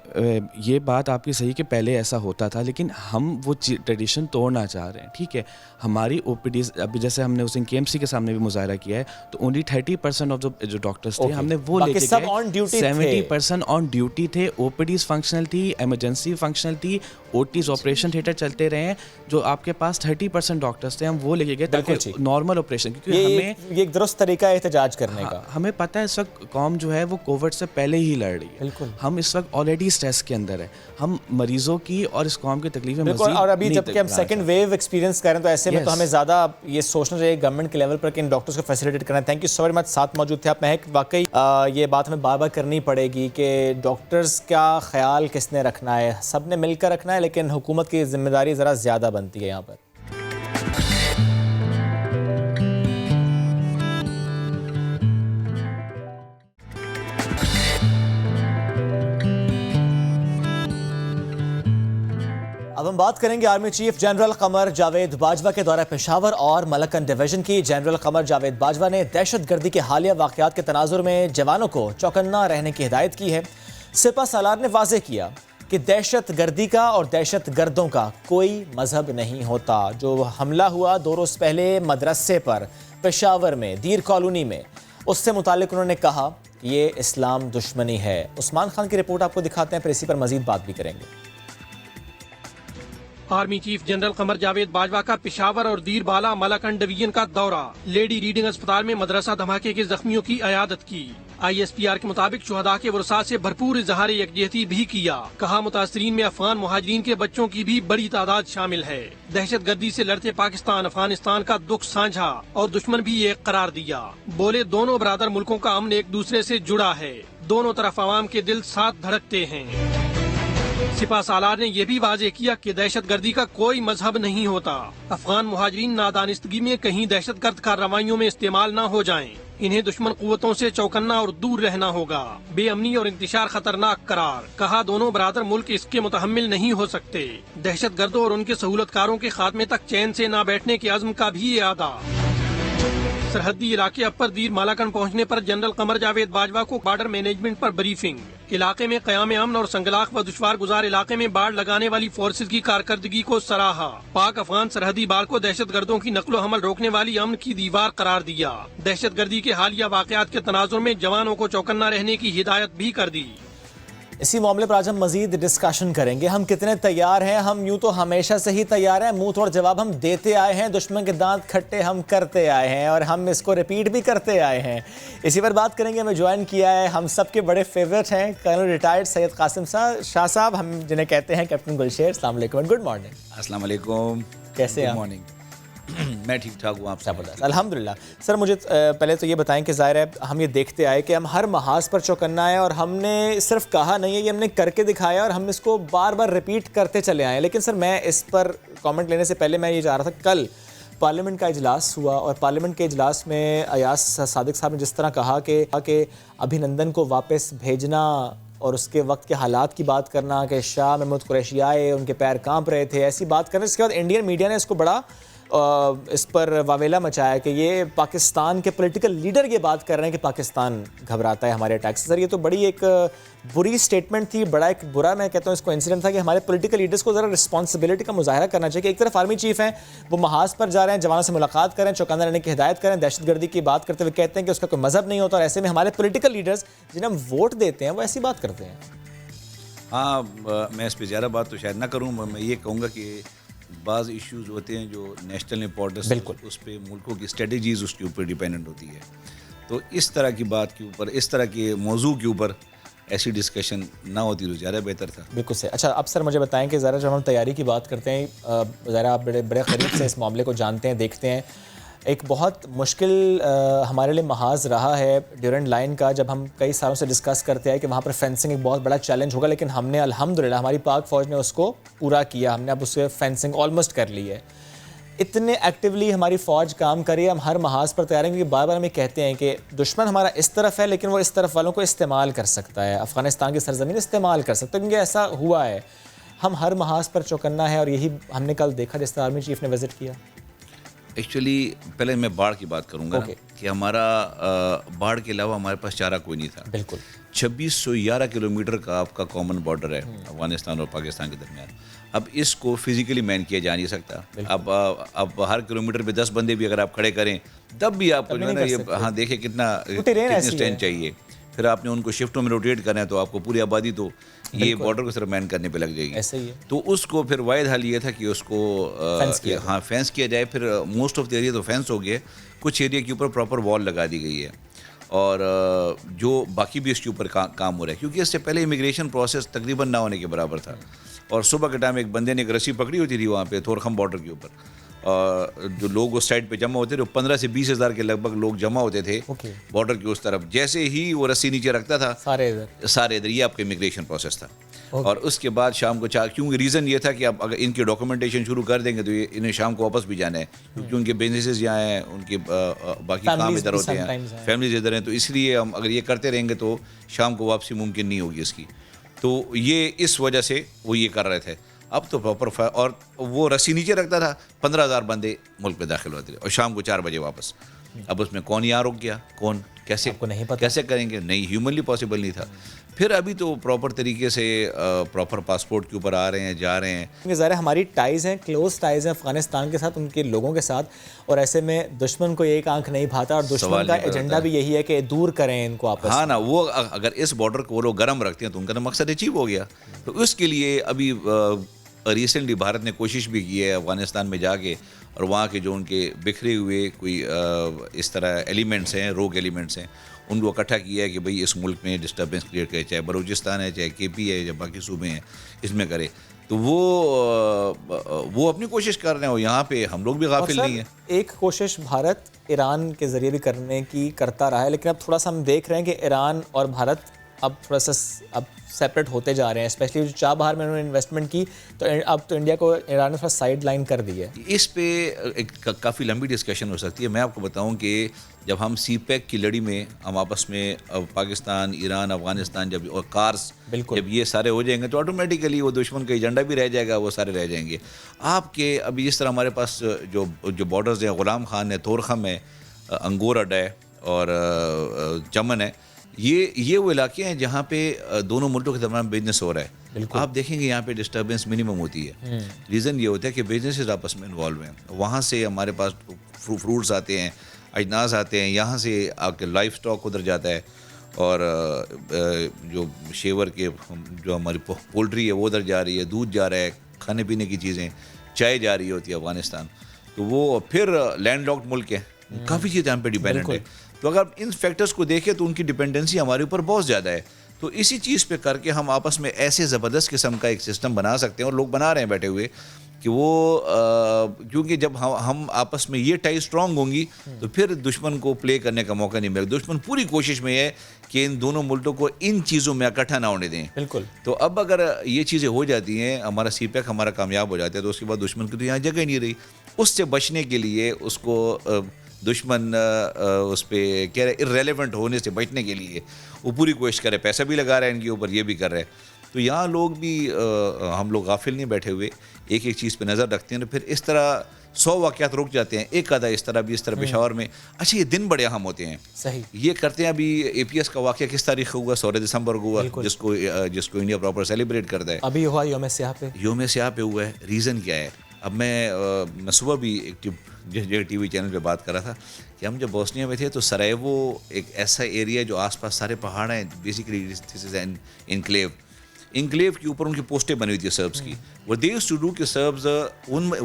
ये बात आपकी सही कि पहले ऐसा होता था, लेकिन हम वो ट्रेडिशन तोड़ना चाह रहे हैं। ठीक है, हमारी ओपीडीज अभी जैसे हमने उस दिन केएमसी के सामने भी मुजाहरा किया है, तो ओनली 30% ऑफ जो डॉक्टर्स थे हमने वो लेके गए, 70% ऑन ड्यूटी थे। ओपीडीज फंक्शनल थी, इमरजेंसी फंक्शनल थी, ओटीज ऑपरेशन थिएटर चलते रहे हैं। जो आपके पास 30% डॉक्टर्स थे हम वो लेके गए ताकि नॉर्मल ऑपरेशन, क्योंकि हमें
ये एक दुरुस्त तरीका है एहतजाज करने का।
हमें पता है इस वक्त कौम जो है वो कोविड से पहले ही लड़ रही है।
बिल्कुल, हम
इस वक्त ऑलरेडी स्ट्रेस के अंदर है, हम मरीजों की और इस कौम की तकलीफें
मज़ीद। और अभी जबकि हम सेकंड वेव एक्सपीरियंस कर रहे हैं तो ऐसे में तो हमें ज़्यादा ये सोचना चाहिए गवर्नमेंट के लेवल पर कि इन डॉक्टर्स को फैसिलिटेट करना है। Thank you so very much, साथ मौजूद थे आप महक। वाकई ये बात हमें बार बार करनी पड़ेगी कि डॉक्टर्स का ख्याल किसने रखना है, सब ने मिलकर रखना है, लेकिन हुकूमत की जिम्मेदारी ज़रा ज़्यादा बनती है यहाँ पर। अब हम बात करेंगे army chief general Qamar Javed Bajwa के दौरा पेशावर और मलकन डिवीजन की। जनरल कमर जावेद बाजवा ने दहशतगर्दी के हालिया वाक़यात के तनाजुर में जवानों को चौकन्ना रहने की हिदायत की है। सिपा सालार ने वाज़ेह किया कि दहशतगर्दी का और दहशतगर्दों का कोई मजहब नहीं होता। जो हमला हुआ 2 रोज़ पहले मदरसे पर पेशावर में दीर कॉलोनी में, उससे मुतालिक उन्होंने कहा ये इस्लाम दुश्मनी है। उस्मान खान की रिपोर्ट आपको दिखाते हैं, फिर इसी पर मजीद बात भी करेंगे।
Army chief general Qamar Javed Bajwa का पेशावर और दीर बाला मलकन डिवीजन का दौरा। लेडी रीडिंग अस्पताल में मदरसा धमाके के जख्मियों की अयादत की। ISPR के मुताबिक शुहदा के वरसा से भरपूर इजहार यकजहती भी किया। कहा मुतासरीन में अफगान मुहाजिरीन के बच्चों की भी बड़ी तादाद शामिल है। दहशतगर्दी से लड़ते पाकिस्तान अफगानिस्तान का दुख साझा और दुश्मन भी एक करार दिया। बोले दोनों बरादर मुल्कों का अमन एक दूसरे से जुड़ा है, दोनों तरफ आवाम के दिल साथ धड़कते हैं। सिपा सालार ने यह भी वाज़ेह किया कि दहशतगर्दी का कोई मजहब नहीं होता। अफगान मुहाजिरीन नादानिस्तगी में कहीं दहशतगर्द कार्रवाइयों में इस्तेमाल न हो जाएं। इन्हें दुश्मन कुव्वतों से चौकन्ना और दूर रहना होगा। बेअमनी और इंतशार खतरनाक करार। कहा दोनों बरादर मुल्क इसके मुतहम्मिल नहीं हो सकते। दहशतगर्दों और उनके सहूलतकारों के खात्मे तक चैन से न बैठने के अज़्म का भी इरादा। सरहदी इलाके अपर दीर मालाकन पहुंचने पर जनरल कमर जावेद बाजवा को बॉर्डर मैनेजमेंट पर ब्रीफिंग। इलाके में क़याम अमन और संगलाख व दुश्वार गुजार इलाके में बाढ़ लगाने वाली फोर्सेज की कारकर्दगी को सराहा। पाक अफगान सरहदी बाढ़ को दहशतगर्दों की नकलो हमल रोकने वाली अमन की दीवार करार दिया। दहशतगर्दी के हालिया वाक़यात के तनाजुर में जवानों को चौकन्ना रहने की हिदायत भी कर दी।
इसी मामले पर आज हम मजीद डिस्कशन करेंगे। हम कितने तैयार हैं? हम यूं तो हमेशा से ही तैयार हैं, मुंह तोड़ जवाब हम देते आए हैं, दुश्मन के दांत खट्टे हम करते आए हैं और हम इसको रिपीट भी करते आए हैं। इसी पर बात करेंगे। हमें ज्वाइन किया है हम सबके बड़े फेवरेट हैं कर्नल रिटायर्ड सैयद कासिम शाह साहब, हम जिन्हें कहते हैं कैप्टन गुलशेर। अस्सलाम वालेकुम, गुड मॉर्निंग।
अस्सलाम वालेकुम,
कैसे हैं?
Good morning. मैं ठीक ठाक हूँ, आप
ज़बरदस्त अल्हम्दुलिल्लाह। सर मुझे पहले तो ये बताएं कि ज़ाहिर है हम ये देखते आए कि हम हर महाज पर चौकन्ना है और हमने सिर्फ कहा नहीं है, ये हमने करके दिखाया और हम इसको बार बार रिपीट करते चले आए। लेकिन सर मैं इस पर कमेंट लेने से पहले मैं ये चाह रहा था, कल पार्लियामेंट का इजलास हुआ और पार्लियामेंट के इजलास में अयाज सादिक साहब ने जिस तरह कहा कि अभिनंदन को वापस भेजना और उसके वक्त के हालात की बात करना कि शाह महमूद कुरैशी आए, उनके पैर कांप रहे थे, ऐसी बात करने इसके बाद इंडियन मीडिया ने इसको बड़ा इस पर वावेला मचाया कि ये पाकिस्तान के पॉलिटिकल लीडर ये बात कर रहे हैं कि पाकिस्तान घबराता है हमारे अटैक से। सर ये तो बड़ी एक बुरी स्टेटमेंट थी, बड़ा एक बुरा मैं कहता हूँ इसको इंसिडेंट था कि हमारे पॉलिटिकल लीडर्स को ज़रा रिस्पॉन्सिबिलिटी का मुजाहरा करना चाहिए। एक तरफ आर्मी चीफ हैं, वो महाज पर जा रहे हैं, जवानों से मुलाकात करें, चौकन्ना रहने की हिदायत करें, दहशतगर्दी की बात करते हुए कहते हैं कि उसका कोई मजहब नहीं होता और ऐसे में हमारे पॉलिटिकल लीडर्स जिन्हें हम वोट देते हैं वो ऐसी बात करते हैं।
हाँ, मैं इस पर ज़्यादा बात तो शायद ना करूँ। मैं ये कहूँगा कि बाज़ इश्यूज़ होते हैं जो नेशनल इंपॉर्टेंस, बिल्कुल उस पर मुल्कों की स्ट्रेटजीज़ उसके ऊपर डिपेंडेंट होती है। तो इस तरह की बात के ऊपर, इस तरह के मौजू के ऊपर ऐसी डिस्कशन ना होती तो ज़्यादा बेहतर था।
बिल्कुल सही। अच्छा अब सर मुझे बताएं कि ज़रा जब हम तैयारी की बात करते हैं, ज़रा आप बड़े बड़े करीब से इस मामले को जानते हैं, देखते हैं, एक बहुत मुश्किल हमारे लिए महाज रहा है ड्यूरेंट लाइन का, जब हम कई सालों से डिस्कस करते हैं कि वहाँ पर फेंसिंग एक बहुत बड़ा चैलेंज होगा, लेकिन हमने अल्हम्दुलिल्लाह हमारी पाक फ़ौज ने उसको पूरा किया, हमने अब उससे फेंसिंग ऑलमोस्ट कर ली है। इतने एक्टिवली हमारी फ़ौज काम कर रही है, हम हर महाज पर तैयार हैं, क्योंकि बार बार हमें कहते हैं कि दुश्मन हमारा इस तरफ है लेकिन वो इस तरफ वालों को इस्तेमाल कर सकता है, अफ़गानिस्तान की सरजमीन इस्तेमाल कर सकता है, क्योंकि ऐसा हुआ है। हम हर महाज पर चौकन्ना है और यही हमने कल देखा जिस तरह आर्मी चीफ ने विज़िट किया।
एक्चुअली पहले मैं बाढ़ की बात करूँगा कि हमारा बाढ़ के अलावा हमारे पास चारा कोई नहीं था।
बिल्कुल
2611 किलोमीटर का आपका कॉमन बॉर्डर है अफगानिस्तान और पाकिस्तान के दरमियान। अब इसको फिजिकली मैन किया जा नहीं सकता। अब हर किलोमीटर पे 10 बंदे भी अगर आप खड़े करें तब भी आपको जो है ना ये, हाँ देखिए कितना स्ट्रेंथ चाहिए। फिर आपने उनको शिफ्टों में रोटेट करना है तो आपको पूरी आबादी तो ये बॉर्डर को सिर्फ मैन करने पे लग जाएगी।
ऐसे ही है।
तो उसको फिर वाहिद हल ये था कि उसको फेंस किया जाए। फिर मोस्ट ऑफ द एरिया तो फेंस हो गए, कुछ एरिया के ऊपर प्रॉपर वॉल लगा दी गई है और जो बाकी भी इसके ऊपर काम हो रहा है, क्योंकि इससे पहले इमिग्रेशन प्रोसेस तकरीबन ना होने के बराबर था। और सुबह के टाइम एक बंदे ने एक रस्सी पकड़ी होती थी वहाँ पे थोरखम बॉर्डर के ऊपर, और जो लोग उस साइड पे जमा होते थे 15 से 20 हज़ार के लगभग लोग जमा होते थे बॉर्डर के उस तरफ। जैसे ही वो रस्सी नीचे रखता था सारे इधर ये आपका इमिग्रेशन प्रोसेस था। और उसके बाद शाम को क्योंकि रीज़न ये था कि आप अगर इनकी डॉक्यूमेंटेशन शुरू कर देंगे तो ये इन्हें शाम को वापस भी जाना है, क्योंकि उनके बिजनेसेस यहाँ हैं, उनके बाकी काम इधर होते हैं, फैमिलीज इधर हैं। तो इसलिए हम अगर ये करते रहेंगे तो शाम को वापसी मुमकिन नहीं होगी इसकी। तो ये इस वजह से वो ये कर रहे थे। अब तो प्रॉपर और वो रस्सी नीचे रखता था, 15,000 बंदे मुल्क में दाखिल होते थे और शाम को 4 बजे वापस। अब उसमें कौन यहाँ रुक गया, कौन कैसे नहीं पता, कैसे करेंगे, नहीं ह्यूमनली पॉसिबल नहीं था। फिर अभी तो प्रॉपर तरीके से प्रॉपर पासपोर्ट के ऊपर आ रहे हैं, जा रहे हैं।
ज़ाहिर हमारी टाइज़ हैं, क्लोज टाइज़ हैं अफगानिस्तान के साथ, उनके लोगों के साथ, और ऐसे में दुश्मन को एक आंख नहीं भाता और दुश्मन का एजेंडा भी यही है कि दूर करें इनको आपस में।
हाँ ना, वो अगर इस बॉर्डर को वो लोग गर्म रखते हैं तो उनका मकसद अचीव हो गया। तो उसके लिए अभी रिसेंटली भारत ने कोशिश भी की है अफ़गानिस्तान में जाके, और वहाँ के जो उनके बिखरे हुए कोई इस तरह एलिमेंट्स हैं, रोग एलिमेंट्स हैं, उनको इकट्ठा किया है कि भाई इस मुल्क में डिस्टर्बेंस क्रिएट करे, चाहे बलूचिस्तान है, चाहे केपी है, या बाकी सूबे हैं, इसमें करे। तो वो अपनी कोशिश कर रहे हैं और यहाँ पे हम लोग भी गाफिल नहीं है।
एक कोशिश भारत ईरान के ज़रिए भी करने की करता रहा है, लेकिन अब थोड़ा सा हम देख रहे हैं कि ईरान और भारत अब थोड़ा सा अब सेपरेट होते जा रहे हैं, स्पेशली जो चाबहार में उन्होंने इन्वेस्टमेंट की तो अब तो इंडिया को ईरान ने थोड़ा साइड लाइन कर दी है।
इस पे काफ़ी लंबी डिस्कशन हो सकती है। मैं आपको बताऊं कि जब हम CPEC की लड़ी में हम आपस में पाकिस्तान, ईरान, अफगानिस्तान जब और कार्स जब ये सारे हो जाएंगे तो ऑटोमेटिकली वो दुश्मन का एजेंडा भी रह जाएगा, वो सारे रह जाएंगे। आपके अभी जिस तरह हमारे पास जो बॉर्डर्स हैं, गुलाम खान है, तोरखम है, अंगोर अड्डा है और चमन है, ये वो इलाके हैं जहाँ पे दोनों मुल्कों के दरमियान बिजनेस हो रहा है। आप देखेंगे यहाँ पे डिस्टर्बेंस मिनिमम होती है। रीज़न ये होता है कि बिजनेसेस आपस में इन्वॉल्व हैं। वहाँ से हमारे पास फ्रूट्स आते हैं, अजनास आते हैं, यहाँ से आके लाइफ स्टॉक उधर जाता है और जो शेवर के जो हमारी पोल्ट्री है वो उधर जा रही है, दूध जा रहा है, खाने पीने की चीज़ें, चाय जा रही होती है अफ़गानिस्तान। तो वो फिर लैंडलॉक्ड मुल्क है, काफ़ी चीज़ें हम पे डिपेंडेंट है। तो अगर इन फैक्टर्स को देखें तो उनकी डिपेंडेंसी हमारे ऊपर बहुत ज़्यादा है। तो इसी चीज़ पे करके हम आपस में ऐसे ज़बरदस्त किस्म का एक सिस्टम बना सकते हैं, और लोग बना रहे हैं बैठे हुए, कि वो क्योंकि जब हम आपस में ये टाई स्ट्रांग होंगी तो फिर दुश्मन को प्ले करने का मौका नहीं मिलेगा। दुश्मन पूरी कोशिश में है कि इन दोनों मुल्कों को इन चीज़ों में इकट्ठा ना होने दें।
बिल्कुल।
तो अब अगर ये चीज़ें हो जाती हैं, हमारा CPEC हमारा कामयाब हो जाता है, तो उसके बाद दुश्मन की तो यहाँ जगह ही नहीं रही। उससे बचने के लिए उसको दुश्मन उस पर कह रहे इर्रेलेवेंट होने से बचने के लिए वो पूरी कोशिश करे, पैसा भी लगा रहा है इनके ऊपर, ये भी कर रहे हैं। तो यहाँ लोग भी हम लोग गाफिल नहीं बैठे हुए, एक एक चीज़ पे नज़र रखते हैं, तो फिर इस तरह 100 वाक़यात रुक जाते हैं, एक आधा इस तरह भी, इस तरह पेशावर में। अच्छा, ये दिन बड़े अहम होते हैं,
सही
ये करते हैं। अभी APS का वाक़या किस तारीख को हुआ? 16 दिसंबर को हुआ, जिसको इंडिया प्रॉपर सेलिब्रेट करता है।
अभी हुआ यौम स्याह पे,
यौम स्याह पे हुआ है। रीज़न क्या है? अब मैं सुबह भी एक TV चैनल पे बात कर रहा था कि हम जब बोस्निया में थे तो सरायवो एक ऐसा एरिया जो आसपास सारे पहाड़ हैं, basically this is an enclave के ऊपर उनकी पोस्टें बनी हुई थी सर्ब्स की। वो दे यूज्ड टू डू कि सर्ब्स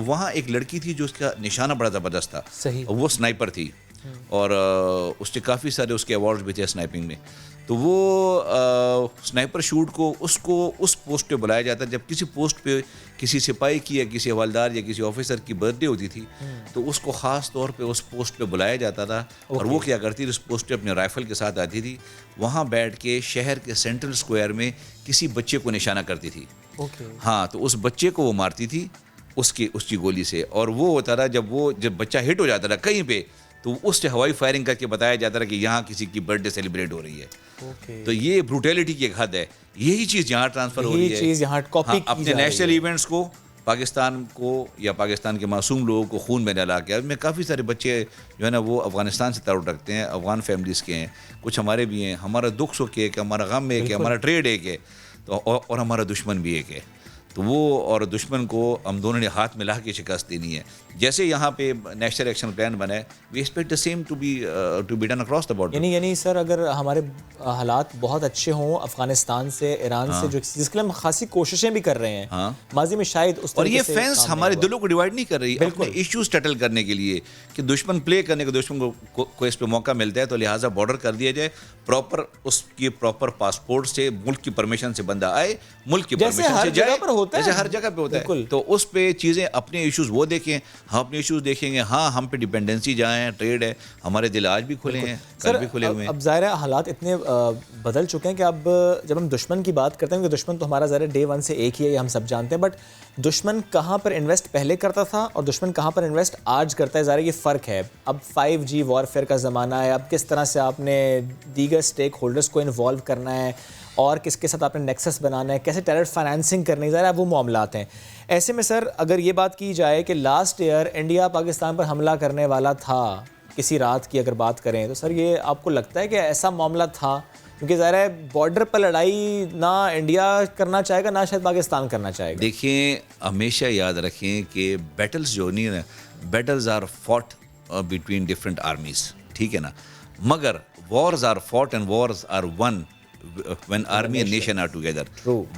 वहाँ एक लड़की थी जो उसका निशाना बड़ा ज़बरदस्त था,
सही,
वो स्नाइपर थी, और उसने काफ़ी सारे उसके अवार्ड्स भी थे स्नाइपिंग में। तो वो स्नाइपर शूट को उसको उस पोस्ट पे बुलाया जाता है। जब किसी पोस्ट पे किसी सिपाही की या किसी हवलदार या किसी ऑफिसर की बर्थडे होती थी तो उसको ख़ास तौर पे उस पोस्ट पे बुलाया जाता था। और वो क्या करती थी, उस पोस्ट पे अपने राइफ़ल के साथ आती थी, वहाँ बैठ के शहर के सेंट्रल स्क्वायर में किसी बच्चे को निशाना करती थी। हाँ, तो उस बच्चे को वो मारती थी उसकी गोली से। और वो होता था जब बच्चा हिट हो जाता था कहीं पे, तो उससे हवाई फायरिंग करके बताया जाता था कि यहाँ किसी की बर्थडे सेलिब्रेट हो रही है। तो ये ब्रूटैलिटी की एक हद है। यही चीज़ यहाँ ट्रांसफ़र हो रही है,
चीज़ यहाँ कॉपी की
अपने नेशनल इवेंट्स को पाकिस्तान को या पाकिस्तान के मासूम लोगों को खून में डाला के। अब में काफ़ी सारे बच्चे जो है ना वो अफ़गानिस्तान से ताल्लुक़ रखते हैं, अफ़गान फैमिलीज़ के हैं, कुछ हमारे भी हैं। हमारा दुख सुख एक है, हमारा गम एक है, हमारा ट्रेड एक है, तो और हमारा दुश्मन भी एक है। तो वो और दुश्मन को हम दोनों ने हाथ मिला के शिकस्त देनी है। जैसे यहाँ पे नेशनल एक्शन प्लान बना है, we expect the same to be done across the border.
यानी सर, अगर हमारे हालात बहुत अच्छे हों अफगानिस्तान से, ईरान से, जो जिसके लिए हम खासी कोशिशें भी कर रहे हैं माजी में शायद उस
और ये फेंस हमारे दिलों को डिवाइड नहीं कर रही, अपने इश्यूज सेटल करने के लिए कि दुश्मन प्ले करने के दुश्मन को इस पे मौका मिलता है, तो लिहाजा बॉर्डर कर दिया जाए प्रॉपर, उसकी प्रॉपर पासपोर्ट से, मुल्क की परमिशन से बंदा आए, मुल्क की परमिशन से जाए, जैसे हर जगह पे होता है। तो उस पे चीज़ें अपने इश्यूज वो देखें, हम अपने इश्यूज देखेंगे। हाँ, हम पे डिपेंडेंसी जहाँ है, ट्रेड है, हमारे दिल आज भी खुले हैं, कल भी खुले हुए हैं।
अब ज़ाहिर है हालात इतने बदल चुके हैं कि अब जब हम दुश्मन की बात करते हैं, कि दुश्मन तो हमारा ज़ाहिर डे वन से एक ही है, ये हम सब जानते हैं, बट दुश्मन कहाँ पर इन्वेस्ट पहले करता था और दुश्मन कहाँ पर इन्वेस्ट आज करता है, ज़ाहिर ये फ़र्क है। अब 5G वॉरफेयर का ज़माना है, अब किस तरह से आपने दीगर स्टेक होल्डर्स को इन्वॉल्व करना है और किसके साथ आपने नेक्सस बनाना है, कैसे टेरर फाइनेंसिंग करनी है, ज़रा वो मामलात हैं। ऐसे में सर, अगर ये बात की जाए कि लास्ट ईयर इंडिया पाकिस्तान पर हमला करने वाला था किसी रात की अगर बात करें, तो सर ये आपको लगता है कि ऐसा मामला था? क्योंकि ज़रा है बॉर्डर पर लड़ाई ना इंडिया करना चाहेगा ना शायद पाकिस्तान करना चाहेगा।
देखिए, हमेशा याद रखें कि बैटल्स जो नहीं है, battles are fought between different armies, ठीक है ना, मगर wars are fought and wars are won when army and nation are together.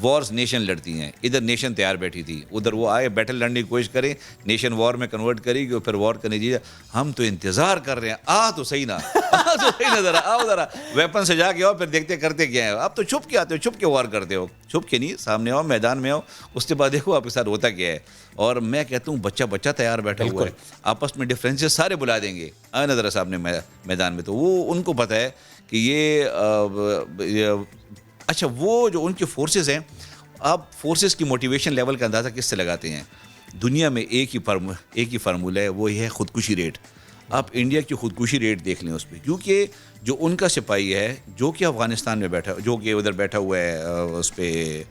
wars nation लड़ती हैं, इधर नेशन तैयार बैठी थी, उधर वो आए बैटल लड़ने की कोशिश करें, नेशन वॉर में कन्वर्ट करेगी और फिर वॉर करने दीजिए। हम तो इंतजार कर रहे हैं, आ तो सही ना, आ तो सही ना, जरा आओ, जरा वेपन से जाके आओ, फिर देखते करते क्या है। आप तो छुप के आते हो, छुप के वॉर करते हो, छुप के नहीं, सामने आओ, मैदान में आओ, उसके बाद देखो आपके साथ होता क्या है। और मैं कहता हूँ बच्चा तैयार बैठा हुआ है, आपस में डिफरेंसेस सारे बुला देंगे, आए नजर सामने मैदान में, तो वो उनको पता है कि ये अच्छा, वो जो उनके फोर्सेस हैं, आप फोर्सेस की मोटिवेशन लेवल का अंदाज़ा किससे लगाते हैं? दुनिया में एक ही फार्मूला है, वो ये है खुदकुशी रेट। आप इंडिया की खुदकुशी रेट देख लें उस पर, क्योंकि जो उनका सिपाही है जो कि अफ़गानिस्तान में बैठा, जो कि उधर बैठा हुआ है उस पर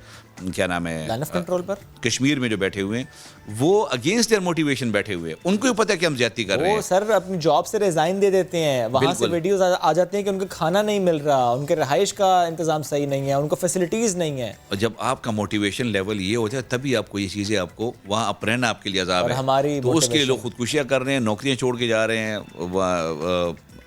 क्या नाम है,
लाइन ऑफ कंट्रोल पर,
कश्मीर में जो बैठे हुए हैं, वो अगेंस्ट देयर मोटिवेशन बैठे हुए हैं। उनको भी पता है कि हम ज्यादती कर रहे हैं।
वो सर अपनी जॉब से रिजाइन दे देते हैं, वहाँ से वीडियोस आ जाते हैं कि उनको खाना नहीं मिल रहा, उनके रहाइश का इंतजाम सही नहीं है, उनको फैसिलिटीज़ नहीं है।
और जब आपका मोटिवेशन लेवल ये होता है तभी आपको ये चीज़ें, आपको वहाँ अप रहना आपके लिए अज़ाब है।
हमारी
तो उसके लिए लोग खुदकुशियाँ कर रहे हैं, नौकरियाँ छोड़ के जा रहे हैं,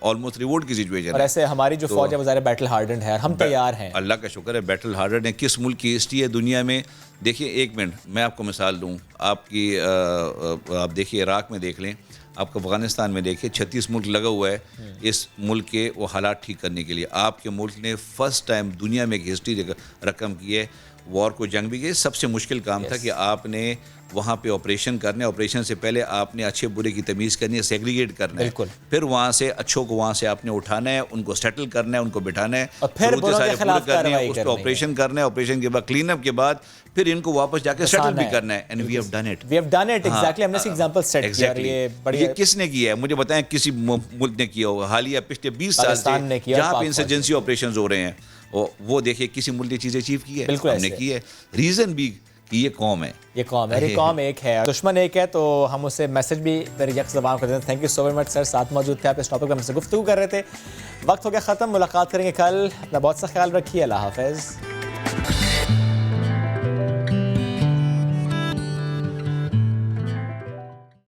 ऑलमोस्ट रिवोल्ट की सिचुएशन
और ऐसे हमारी जो फौज है वो ज़ाहिर बैटल हार्डन है, हम तैयार हैं।
अल्लाह का शुक्र है, बैटल हार्डन है। किस मुल्क की हिस्ट्री है दुनिया में? देखिए, एक मिनट मैं आपको मिसाल दूँ आपकी, आप देखिए इराक में देख लें, आप अफगानिस्तान में देखिए, 36 मुल्क लगा हुआ है इस मुल्क के वो हालात ठीक करने के लिए। आपके मुल्क ने फर्स्ट टाइम दुनिया में एक हिस्ट्री रकम की है, वॉर को जंग भी की। सबसे मुश्किल काम था कि आपने वहाँ पे ऑपरेशन करने, ऑपरेशन से पहले आपने अच्छे बुरे की तमीज़ करनी है, सेग्रीगेट करना है, फिर वहाँ से अच्छों को वहाँ से आपने उठाना है, उनको सेटल करना है, उनको बिठाना है,
और फिर
सारे पूरे करने हैं, उसको ऑपरेशन करना है, ऑपरेशन के बाद क्लीन अप के बाद फिर इनको वापस जाके सेटल भी करना है। And we have done it,
exactly. हमने एग्जांपल सेट किया।
ये किसने किया है मुझे बताएं? किसी मुल्क ने किया होगा हालिया पिछले 20 साल से जहाँ पे इंसर्जेंसी ऑपरेशन हो रहे हैं, वो देखिए किसी मुल्क ने चीज़ें अचीव की है, हमने की है। रीज़न भी कि ये कौम है,
ये कौम है, कौम एक है, दुश्मन एक है, तो हम उसे मैसेज भी मेरे यक्स ज़बान कर देते हैं। Thank you so very much sir, साथ मौजूद थे आप, इस टॉपिक पर हमसे गुफ्तगू कर रहे थे। वक्त हो गया ख़त्म, मुलाकात करेंगे कल। अपना बहुत सा ख्याल रखिए, अल्लाह हाफ़िज़।